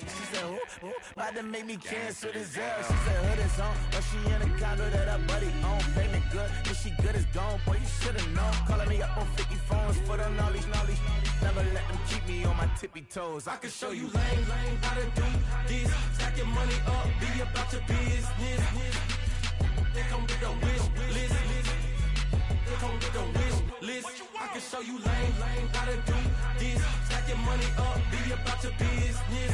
She said, who? About to make me cancel this L. She said, hood is on, but she in a condo that her buddy own. Payment good, if she good is gone, boy, you should've known. Calling me up on 50 phones, foot on knowledge. Never let them keep me on my tippy toes. I can show you
lame how to do this. Stack your money up, be about your business. They come with a wish list. They come with a wish list. I can show you lame how to do this. Stack your money up, be about your business.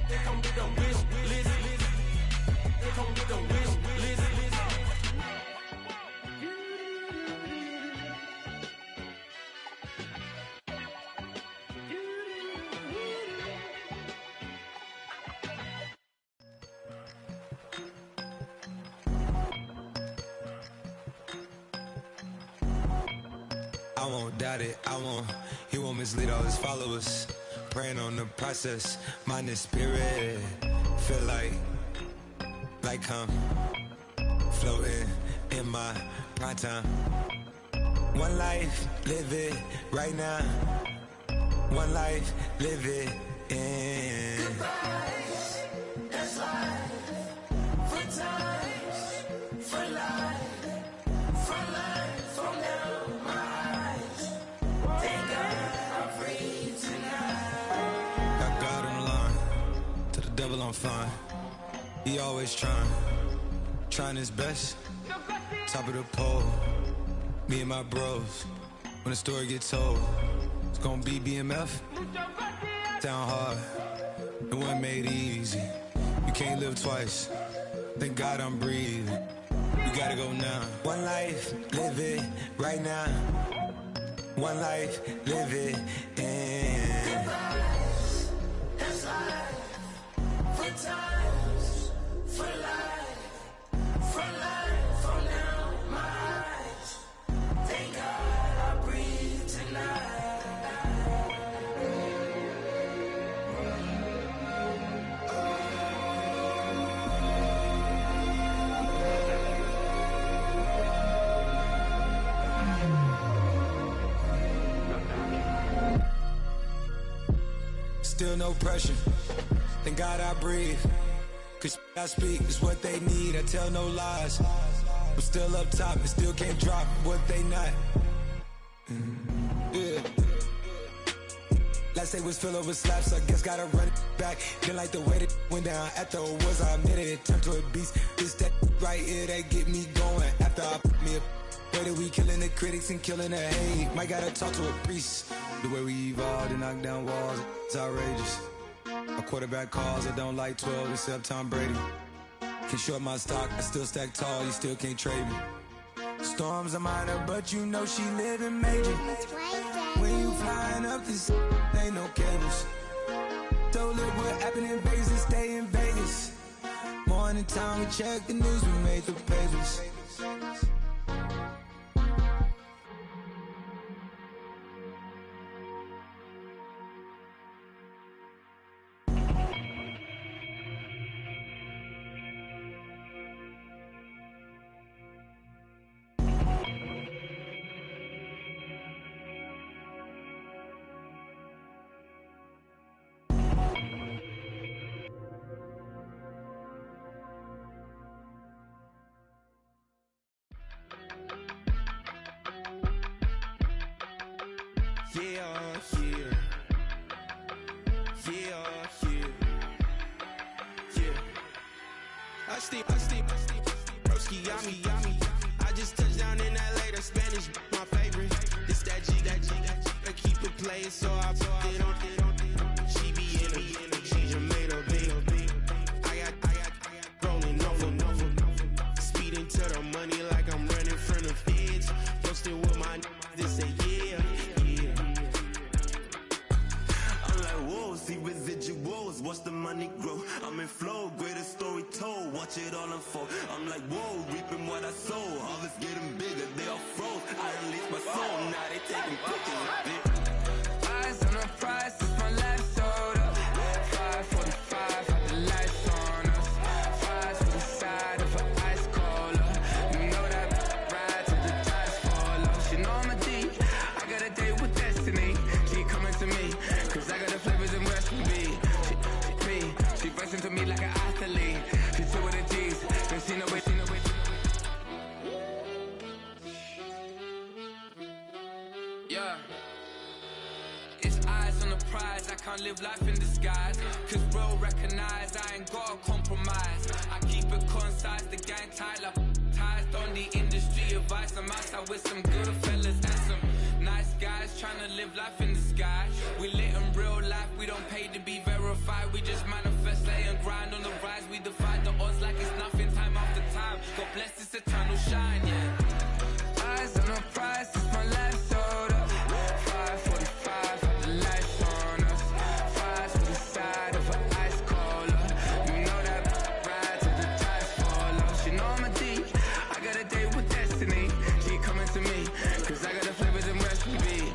They come with a wish list. They come with a wish list.
I won't doubt it, he won't mislead all his followers. Praying on the process, mind and spirit. Feel like I'm floating in my prime time. One life, live it right now. One life, live it in.
Goodbyes, that's life. For times, for life. For life, from now, my eyes. Thank God I'm free tonight.
Got God on the line, to the devil I'm fine. He always trying his best. Top of the pole, me and my bros. When the story gets told, it's gonna be BMF. Down hard, it wasn't made easy. You can't live twice. Thank God I'm breathing. We gotta go now. One life, live it right now. One life, live it in.
Goodbyes, that's life. For times, for life. For life, from now, my eyes. Thank God I breathe tonight.
Still no pressure. Thank God I breathe. Cause I speak is what they need. I tell no lies. I'm still up top and still can't drop what they not. Yeah. Last day was filled over slaps, I guess gotta run it back. Didn't like the way that went down after awards, I admitted it. Turned to a beast. This that right here that get me going. After I put me a way that we killing the critics and killing the hate. Might gotta talk to a priest. The way we evolved and knock down walls, it's outrageous. A quarterback calls, I don't like 12 except Tom Brady. Can short my stock, I still stack tall, you still can't trade me. Storms are minor, but you know she living major. When you flying up this, ain't no cables. Don't look what happened in Vegas and stay in Vegas. Morning time, we check the news, we made the pages.
I just touched down in LA, the Spanish, my favorite. This that G, I keep it playing, so I put it on. She be in it, she just made a beat. I got rolling over, speeding to the money like I'm running from the feds. Posted with my this say yeah. I'm like, whoa, see residuals, watch the money grow. I'm in flow, greatest story told, watch it all unfold. I'm like, whoa, reaping what I sow. Harvest getting bigger, they all froze. I unleashed my soul, now they taking pictures of it.
Eyes on the prize, it's my last soda. 5:45, had the lights on us. Fries for the side of an ice cola. You know that ride till the tires fall off. She know I'm a D, I got a date with destiny. She coming to me, cause I got the flavors and recipe. She bustin' to me like an athlete. She two with the G's, and she know it. Yeah. It's eyes on the prize, I can't live life in disguise. Cause bro recognize I ain't gotta compromise. I keep it concise, the gang tight like ties. On the industry advice, I'm outside with some good fellas and some nice guys trying to live life in disguise. We lit in real life, we don't pay to be verified. We just manifest, lay and grind on the rise. We defy the odds like it's nothing, time after time. God bless this eternal shine, yeah. Eyes on the prize, it's my last soda. 5:45, had the lights on us. Fries for the side of an ice cola. You know that ride till the tires fall off. She know I'm a D, I got a date with destiny. She coming to me, cause I got the flavors and recipe.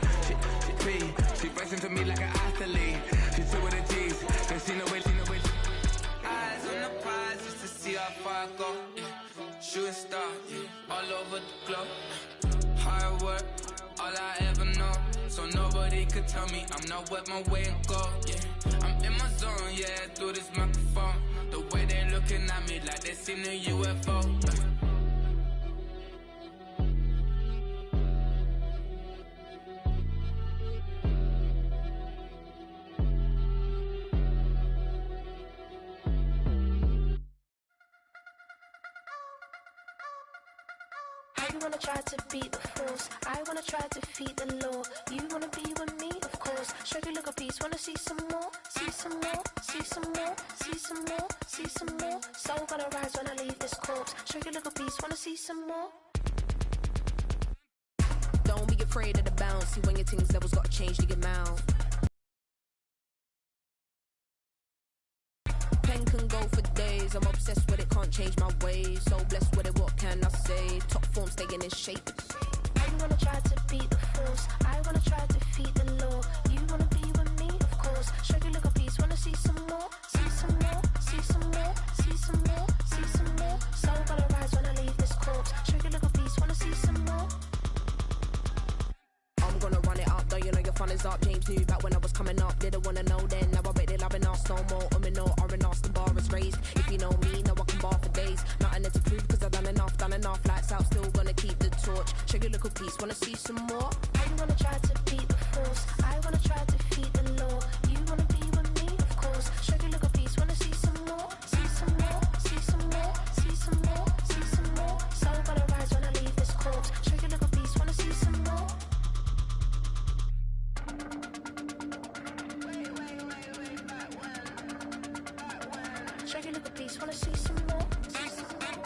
She bustin' to me like an athlete. She two with the G's, and she know it. Eyes on the prize just to see how far I go. Yeah. Shooting star, yeah. All over the globe. Hard work, all I ever know. So nobody could tell me I'm not wet my way and go. Yeah, I'm in my zone, yeah, through this microphone. The way they looking at me like they seen a UFO.
You wanna try to beat the force, I wanna try to defeat the law. You wanna be with me, of course. Show you look a piece, wanna see some more, see some more, see some more, see some more, see some more. Soul gonna rise when I leave this corpse. Show you look a piece, wanna see some more.
Don't be afraid of the bounce. See when your things levels gotta change to your mouth. Pen can go for days. I'm obsessed with it, can't change my ways. So blessed with it, what can I say? Top form staying in shape.
You wanna try to beat the force, I wanna try to defeat the law. You wanna be with me, of course. Show you look a piece, wanna see some more, see some more, see some more, see some more, see some more. Soul gonna rise when I leave this corpse. Show you look a piece, wanna see some more.
I'm gonna run it up, though you know your fun is up. James knew back when I was coming up, didn't wanna know then. Now I bet they loving us no more. No R&R, the bar is raised. If you know me, now I can bar for days. Nothing there to prove, cause I've done enough. Lights out, still gonna keep the torch. Show you little piece, wanna see some more?
You wanna try to beat the force, I wanna try to defeat the law. you look a beast, wanna see some more? See some more?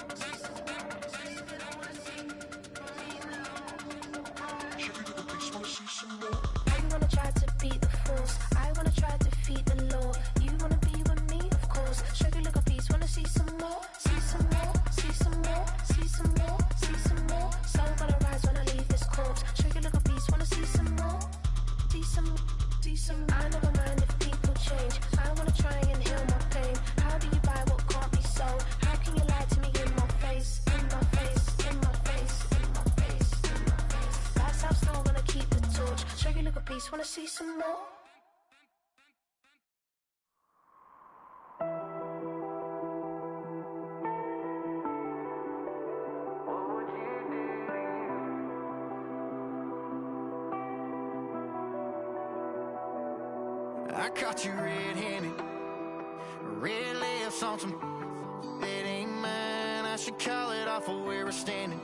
I wanna try to beat the force. I wanna try to defeat the law. You wanna be with me, of course. Show you look a beast, wanna see some more? See some more? See some more? See some more? See some more? So gonna rise when I leave this corpse. Show you look a beast, wanna see some more? See some, see some. I never mind if people change. I wanna try and heal my pain. How do you buy what can't be sold? How can you lie to me in my face? In my face, in my face, in my face, in my face. That's how still gonna keep the torch. Show you look a beast, wanna see some more?
I caught you red-handed, red lips on some that ain't mine. I should call it off of where we're standing,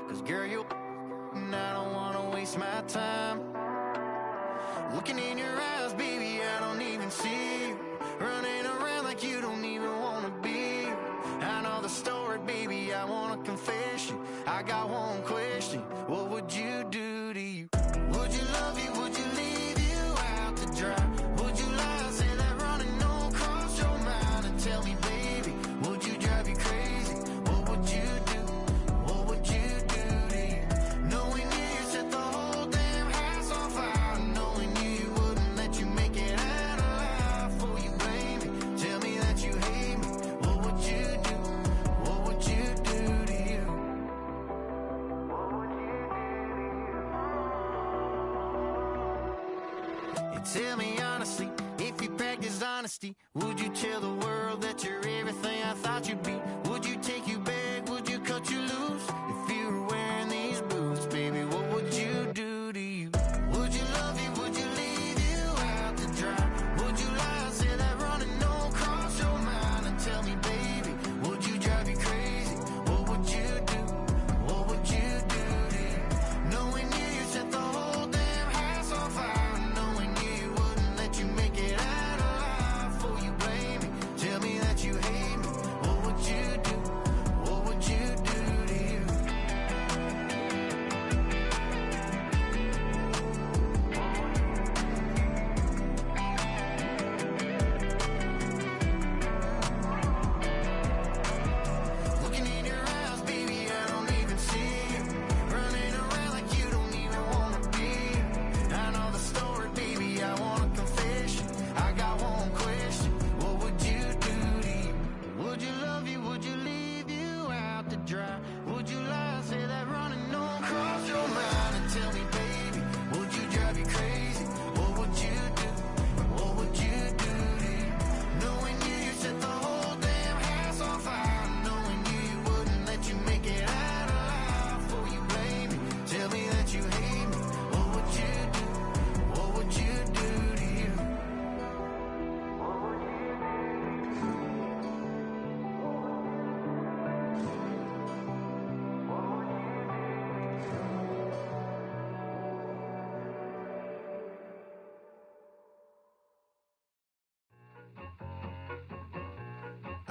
'cause girl, you and I don't wanna waste my time. Looking in your eyes, baby, I don't even see you. Running around like you don't even wanna be. I know the story, baby, I wanna confess you. I got one question, what would you do to you? Would you love you, would you leave you out to dry? Would you lie, say that running no cross your mind? And tell me, baby, would you drive you crazy? What would you do? What would you do to you? Knowing you set the whole damn house on fire. Knowing you wouldn't let you make it out alive. For you blame me, tell me that you hate me. What would you do? What would you do to you? Tell me honestly, if you practiced honesty, would you tell the world that you're everything I thought you'd be? Would you take you back, would you cut you loose? If you were wearing these boots, baby, what would you do to you? Would you love you, would you leave you out to dry? Would you lie, say that running no cross your mind? And tell me, baby, would you drive you crazy? What would you do? What would you do to you? Knowing you set the whole damn house on fire.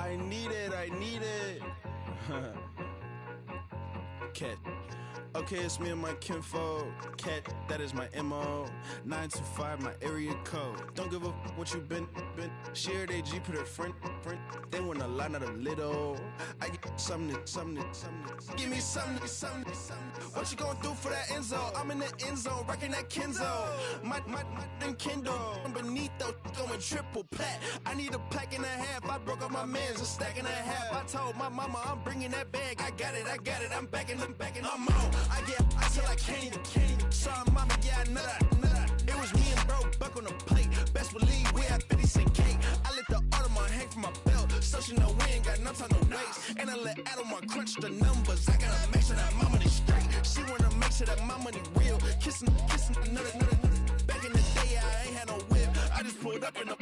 I need it. Cat. Okay, it's me and my kinfolk. Cat, that is my MO. 925, my area code. Don't give a what you been. Shared AG, put her friend. They want a lot, not a little. I get something. Give me something. What you gonna do for that Enzo? I'm in the end zone, rocking that Kenzo. My Kindle. Beneath though, going triple plat. I need a pack and a half. I broke up my man's, a stack and a half. I told my mama I'm bringing that bag. I got it. I'm backing, I'm on. I get ice till I can't even. Sorry, mama, yeah, I know that. It was me and bro, buck on the plate. Best believe we had 50 cent cake. I let the Audemars hang from my belt, so she know we ain't got no time to waste. And I let Audemars crunch the numbers. I gotta make sure that my money straight. She wanna make sure that my money real. Kissing another. Back in the day, I ain't had no whip. I just pulled up in the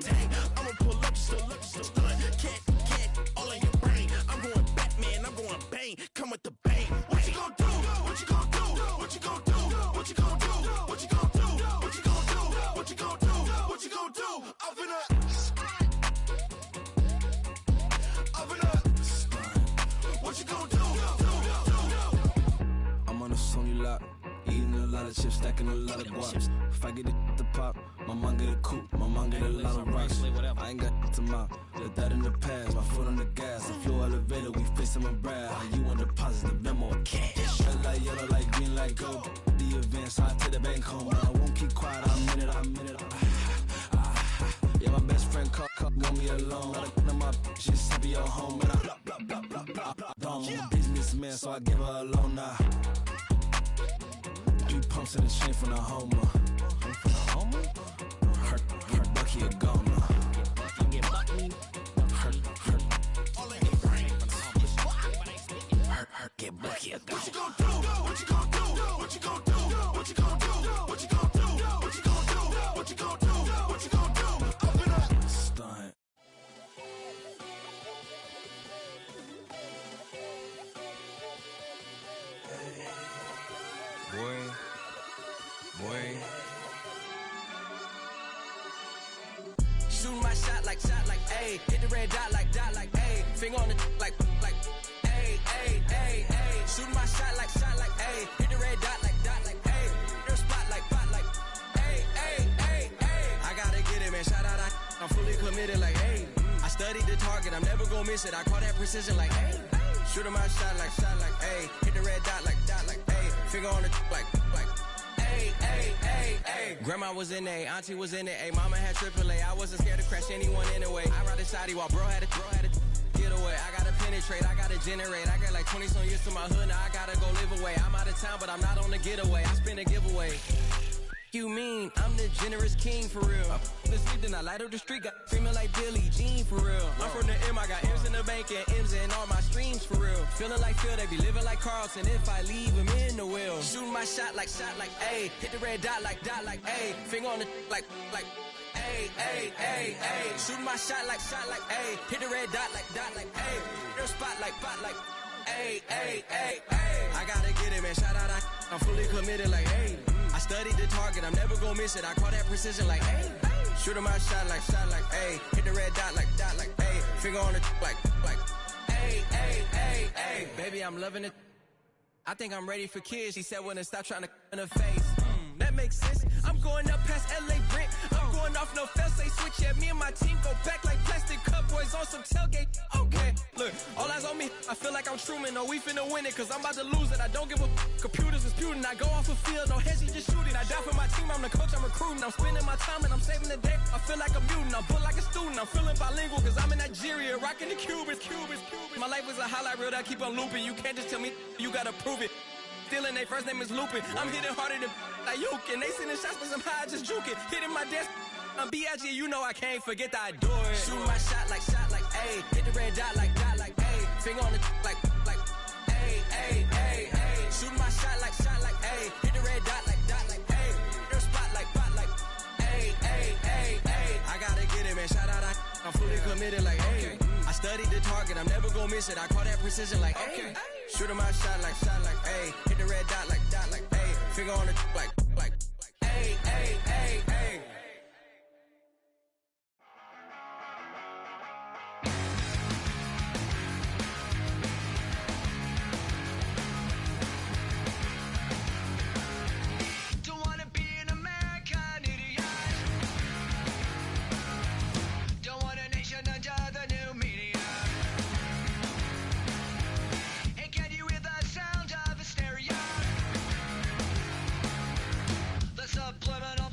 tank. I'ma pull up just to stun. Cat, all in your brain. I'm going Batman, I'm going bang. Come with the bang. What you gonna do? What you gonna do? What you gonna do? What you gonna do? What you gonna do? What you gonna do? What you gonna do? What you gonna do? I'm finna.
Sony lock. Eating a lot of chips, stacking a lot of guaps. If I get it to pop, my mom get a coupe, my mom get a lot of rocks. I ain't got to mouth, let that in the past. My foot on the gas, I flew elevator, we facing my brad. How you want deposit the memo or cash? Red like yellow, like green, like gold. The event, so I take the bank home. But I won't keep quiet, I'm in it. Yeah, my best friend called, want me alone. None of my bitches to be your home. And I I'm a businessman, so I give her a loan now. 3 pumps in the chain from the Homer. Her Bucky a goner. Get Bucky a goner. What you gon' do? What you gon' do? What you gon' do? What you gon' do? What you gon' do? What you gon' do? What you gon' do? What you gon' do? Up it up. Stunt. Boy.
Shooting my shot like, ayy. Hit the red dot like, ayy. Finger on the like, ayy, ayy, ayy, ayy. Shooting my shot like, ayy. Hit the red dot like, ayy. Their spot like, ayy, ayy, ayy, ayy. I gotta get it, man. Shout out, I'm fully committed like, ayy. I studied the target, I'm never gonna miss it. I call that precision like, ayy. Shooting my shot like, ayy. Hit the red dot like, ayy. Finger on the like, ayy, ayy, ayy, ayy. Grandma was in A, auntie was in it, ayy. Mama had AAA, I wasn't scared to crash anyone anyway. I ride a shotty while bro had a get away. I gotta penetrate, I gotta generate. I got like 20 some years to my hood, now I gotta go live away. I'm out of town, but I'm not on the getaway. I spin a giveaway. You mean I'm the generous king for real? The sleep, then I light up the street, got screaming like Billie Jean for real. I'm from the M, I got M's in the bank and M's in all my streams for real. Feeling like Phil, they be living like Carlson if I leave him in the wheel. Shooting my shot like, ayy. Hit the red dot like, ayy. Finger on the like, ayy, ayy, ayy, ayy. Shooting my shot like, ayy. Hit the red dot like, ayy. Their spot like, ayy, ayy, ayy, ayy. I gotta get it, man. Shout out, I'm fully committed like, ayy. I studied the target, I'm never gonna miss it. I call that precision like, ayy. Shooting my shot like, ayy. Hit the red dot like, ayy. Finger on the like, ayy, ayy, ayy, ayy. Baby, I'm loving it. I think I'm ready for kids. She said when to stop trying to in her face. That makes sense. I'm going up past LA Brent. I'm going off no fail, say switch. Yeah, me and my team go back like plastic cup boys on some tailgate. Okay, look, all eyes on me. I feel like I'm Truman. No, we finna win it, cause I'm about to lose it. I don't give a computers disputing. I go off the field, no heads, just shooting. I die for my team, I'm the coach, I'm recruiting. I'm spending my time and I'm saving the day. I feel like a mutant, I'm built like a student. I'm feeling bilingual, cause I'm in Nigeria, rocking the Cubans. My life is a highlight reel that I keep on looping. You can't just tell me, you gotta prove it. Stealing, they first name is Lupin. I'm hitting harder than like Yukin. They sending shots for some high, just juke it. Hitting my desk, I'm B.I.G. You know I can't forget that I do it. Shooting my shot like, ayy. Hit the red dot like, ayy. Finger on the like, ayy, ayy, ayy, ayy. Shooting my shot like, ayy. Hit the red dot like, ayy. Their spot like, ayy, ayy, ayy, ayy. I gotta get it, man. Shout out, I'm fully committed like, ayy. I studied the target, I'm never gonna miss it. I call that precision like, ayy. Shooting my shot like, ayy. Hit the red dot like, ayy. Finger on the like, ayy, ayy, ayy, ayy.
Don't wanna be an American idiot. Don't want a nation under the new media. And can you hear the sound of hysteria? The subliminal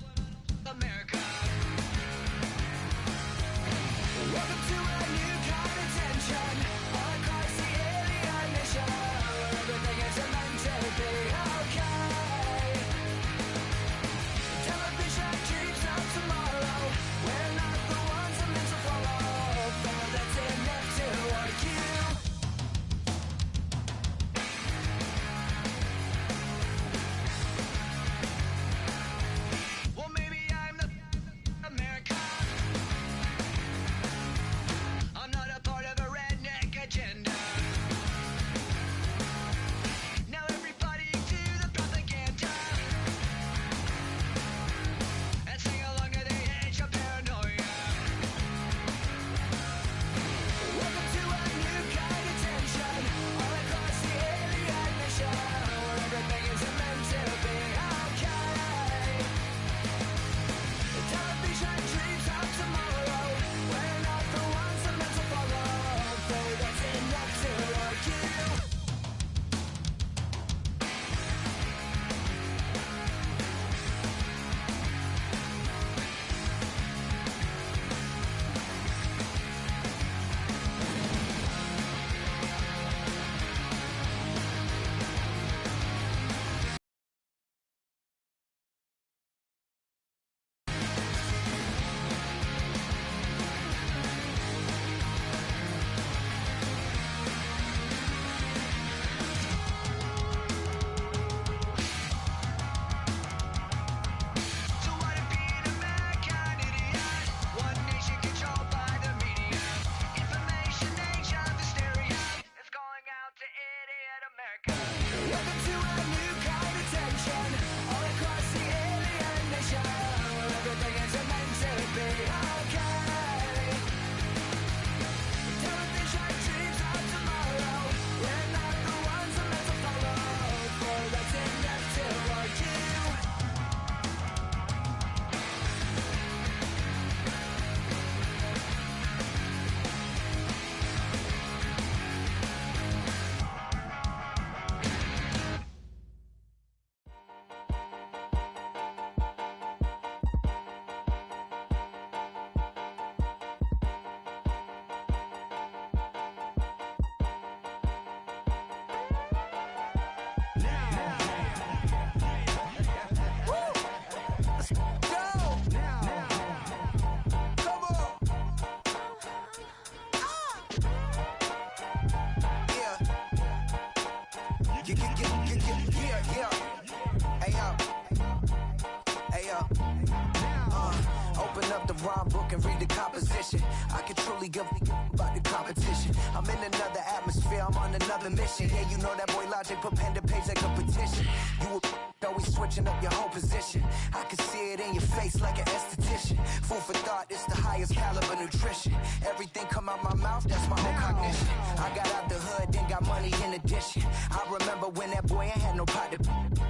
up the rhyme book and read the composition. I could truly give about the competition. I'm in another atmosphere, I'm on another mission. Yeah, you know that boy Logic put pen to page like a petition. You always switching up your whole position. I can see it in your face like an esthetician. Food for thought, it's the highest caliber nutrition. Everything come out my mouth, that's my own cognition. I got out the hood, then got money in addition. I remember when that boy ain't had no pot to.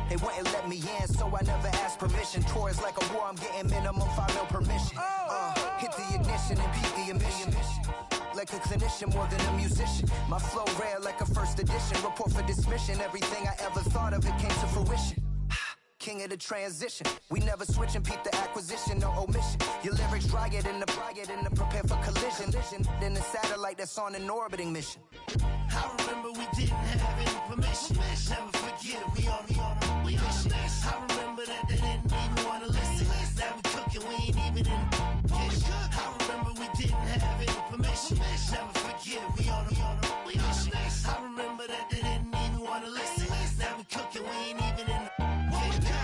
They wouldn't let me in, so I never asked permission. Tours like a war, I'm getting minimum 5 mil permission. Hit the ignition and peak the emission. Like a clinician more than a musician. My flow rare like a first edition. Report for dismission. Everything I ever thought of, it came to fruition. King of the transition. We never switch and peep the acquisition, no omission. Your lyrics dry it in the prepare for collision. Then the satellite that's on an orbiting mission.
I remember we didn't have any permission. Never forget it, we on a mission. I remember that they didn't even want to listen. Now we cooking, we ain't even in the kitchen. I remember we didn't have any permission. Never forget it, we on a mission. I remember that they didn't even want to listen. Now we cooking, we ain't even in the kitchen.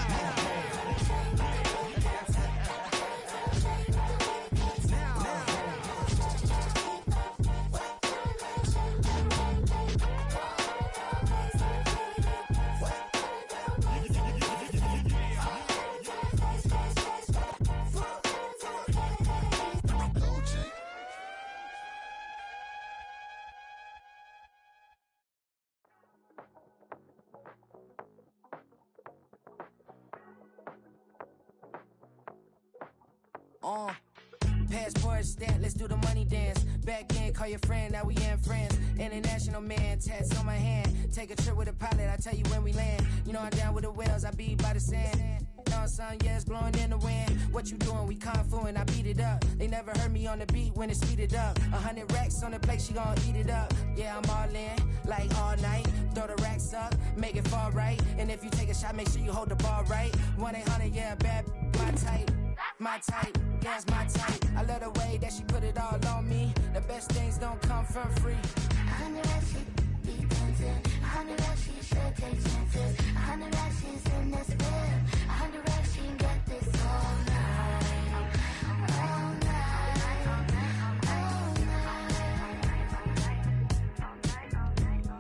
Passport stamp, let's do the money dance. Back in, call your friend, now we in friends. International man, tats on my hand. Take a trip with a pilot, I tell you when we land. You know I'm down with the whales, I be by the sand. On sun, yeah, it's blowing in the wind. What you doing? We kung fu and I beat it up. They never heard me on the beat when it speeded up. 100 racks on the plate, she gon' eat it up. Yeah, I'm all in, like all night. Throw the racks up, make it fall right. And if you take a shot, make sure you hold the ball right. 1-800, yeah, bad, my type. My type, yeah, it's my type. I love the way that she put it all on me. The best things don't come for free.
100 racks, she be dancing. 100 racks, she should take chances. 100 racks, she's in this bed. 100 racks, she can get this all night. All night. All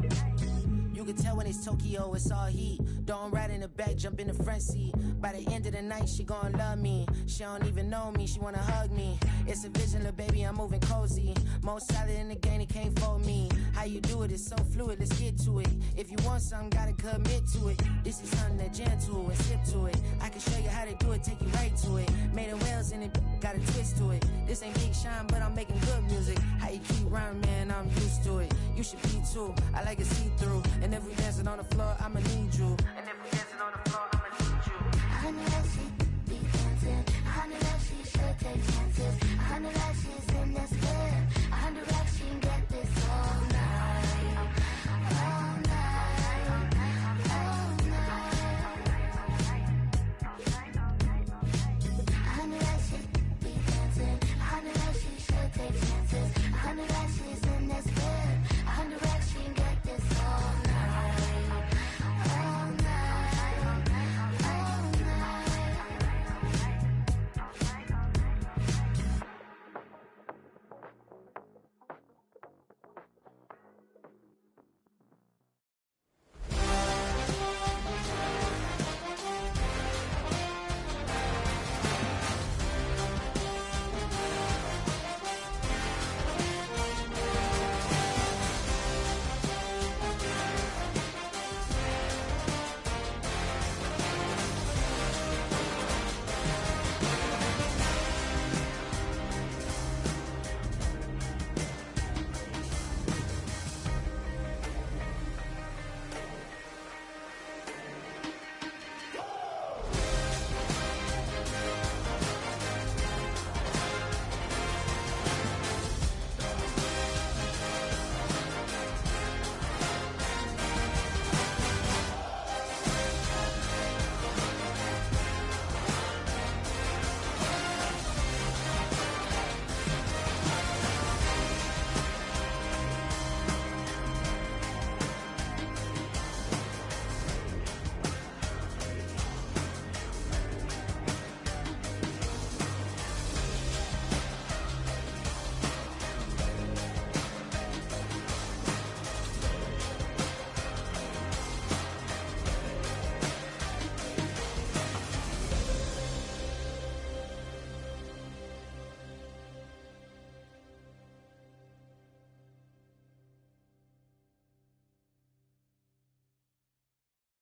night.
You can tell when it's Tokyo, it's all heat. Don't ride in the back, jump in the front seat. By the end of the night, she gon' love me. She don't even know me, she wanna hug me. It's a vision, little baby, I'm moving cozy. Most solid in the game, it can't fold me. How you do it, it's so fluid, let's get to it. If you want something, gotta commit to it. This is something that gentle and sip to it. I can show you how to do it, take you right to it. Made of whales and it got a twist to it. This ain't Big Sean, but I'm making good music. How you keep rhyming, man, I'm used to it. You should be too, I like it see-through. And if we dancing on the floor, I'ma need you. And if we dancing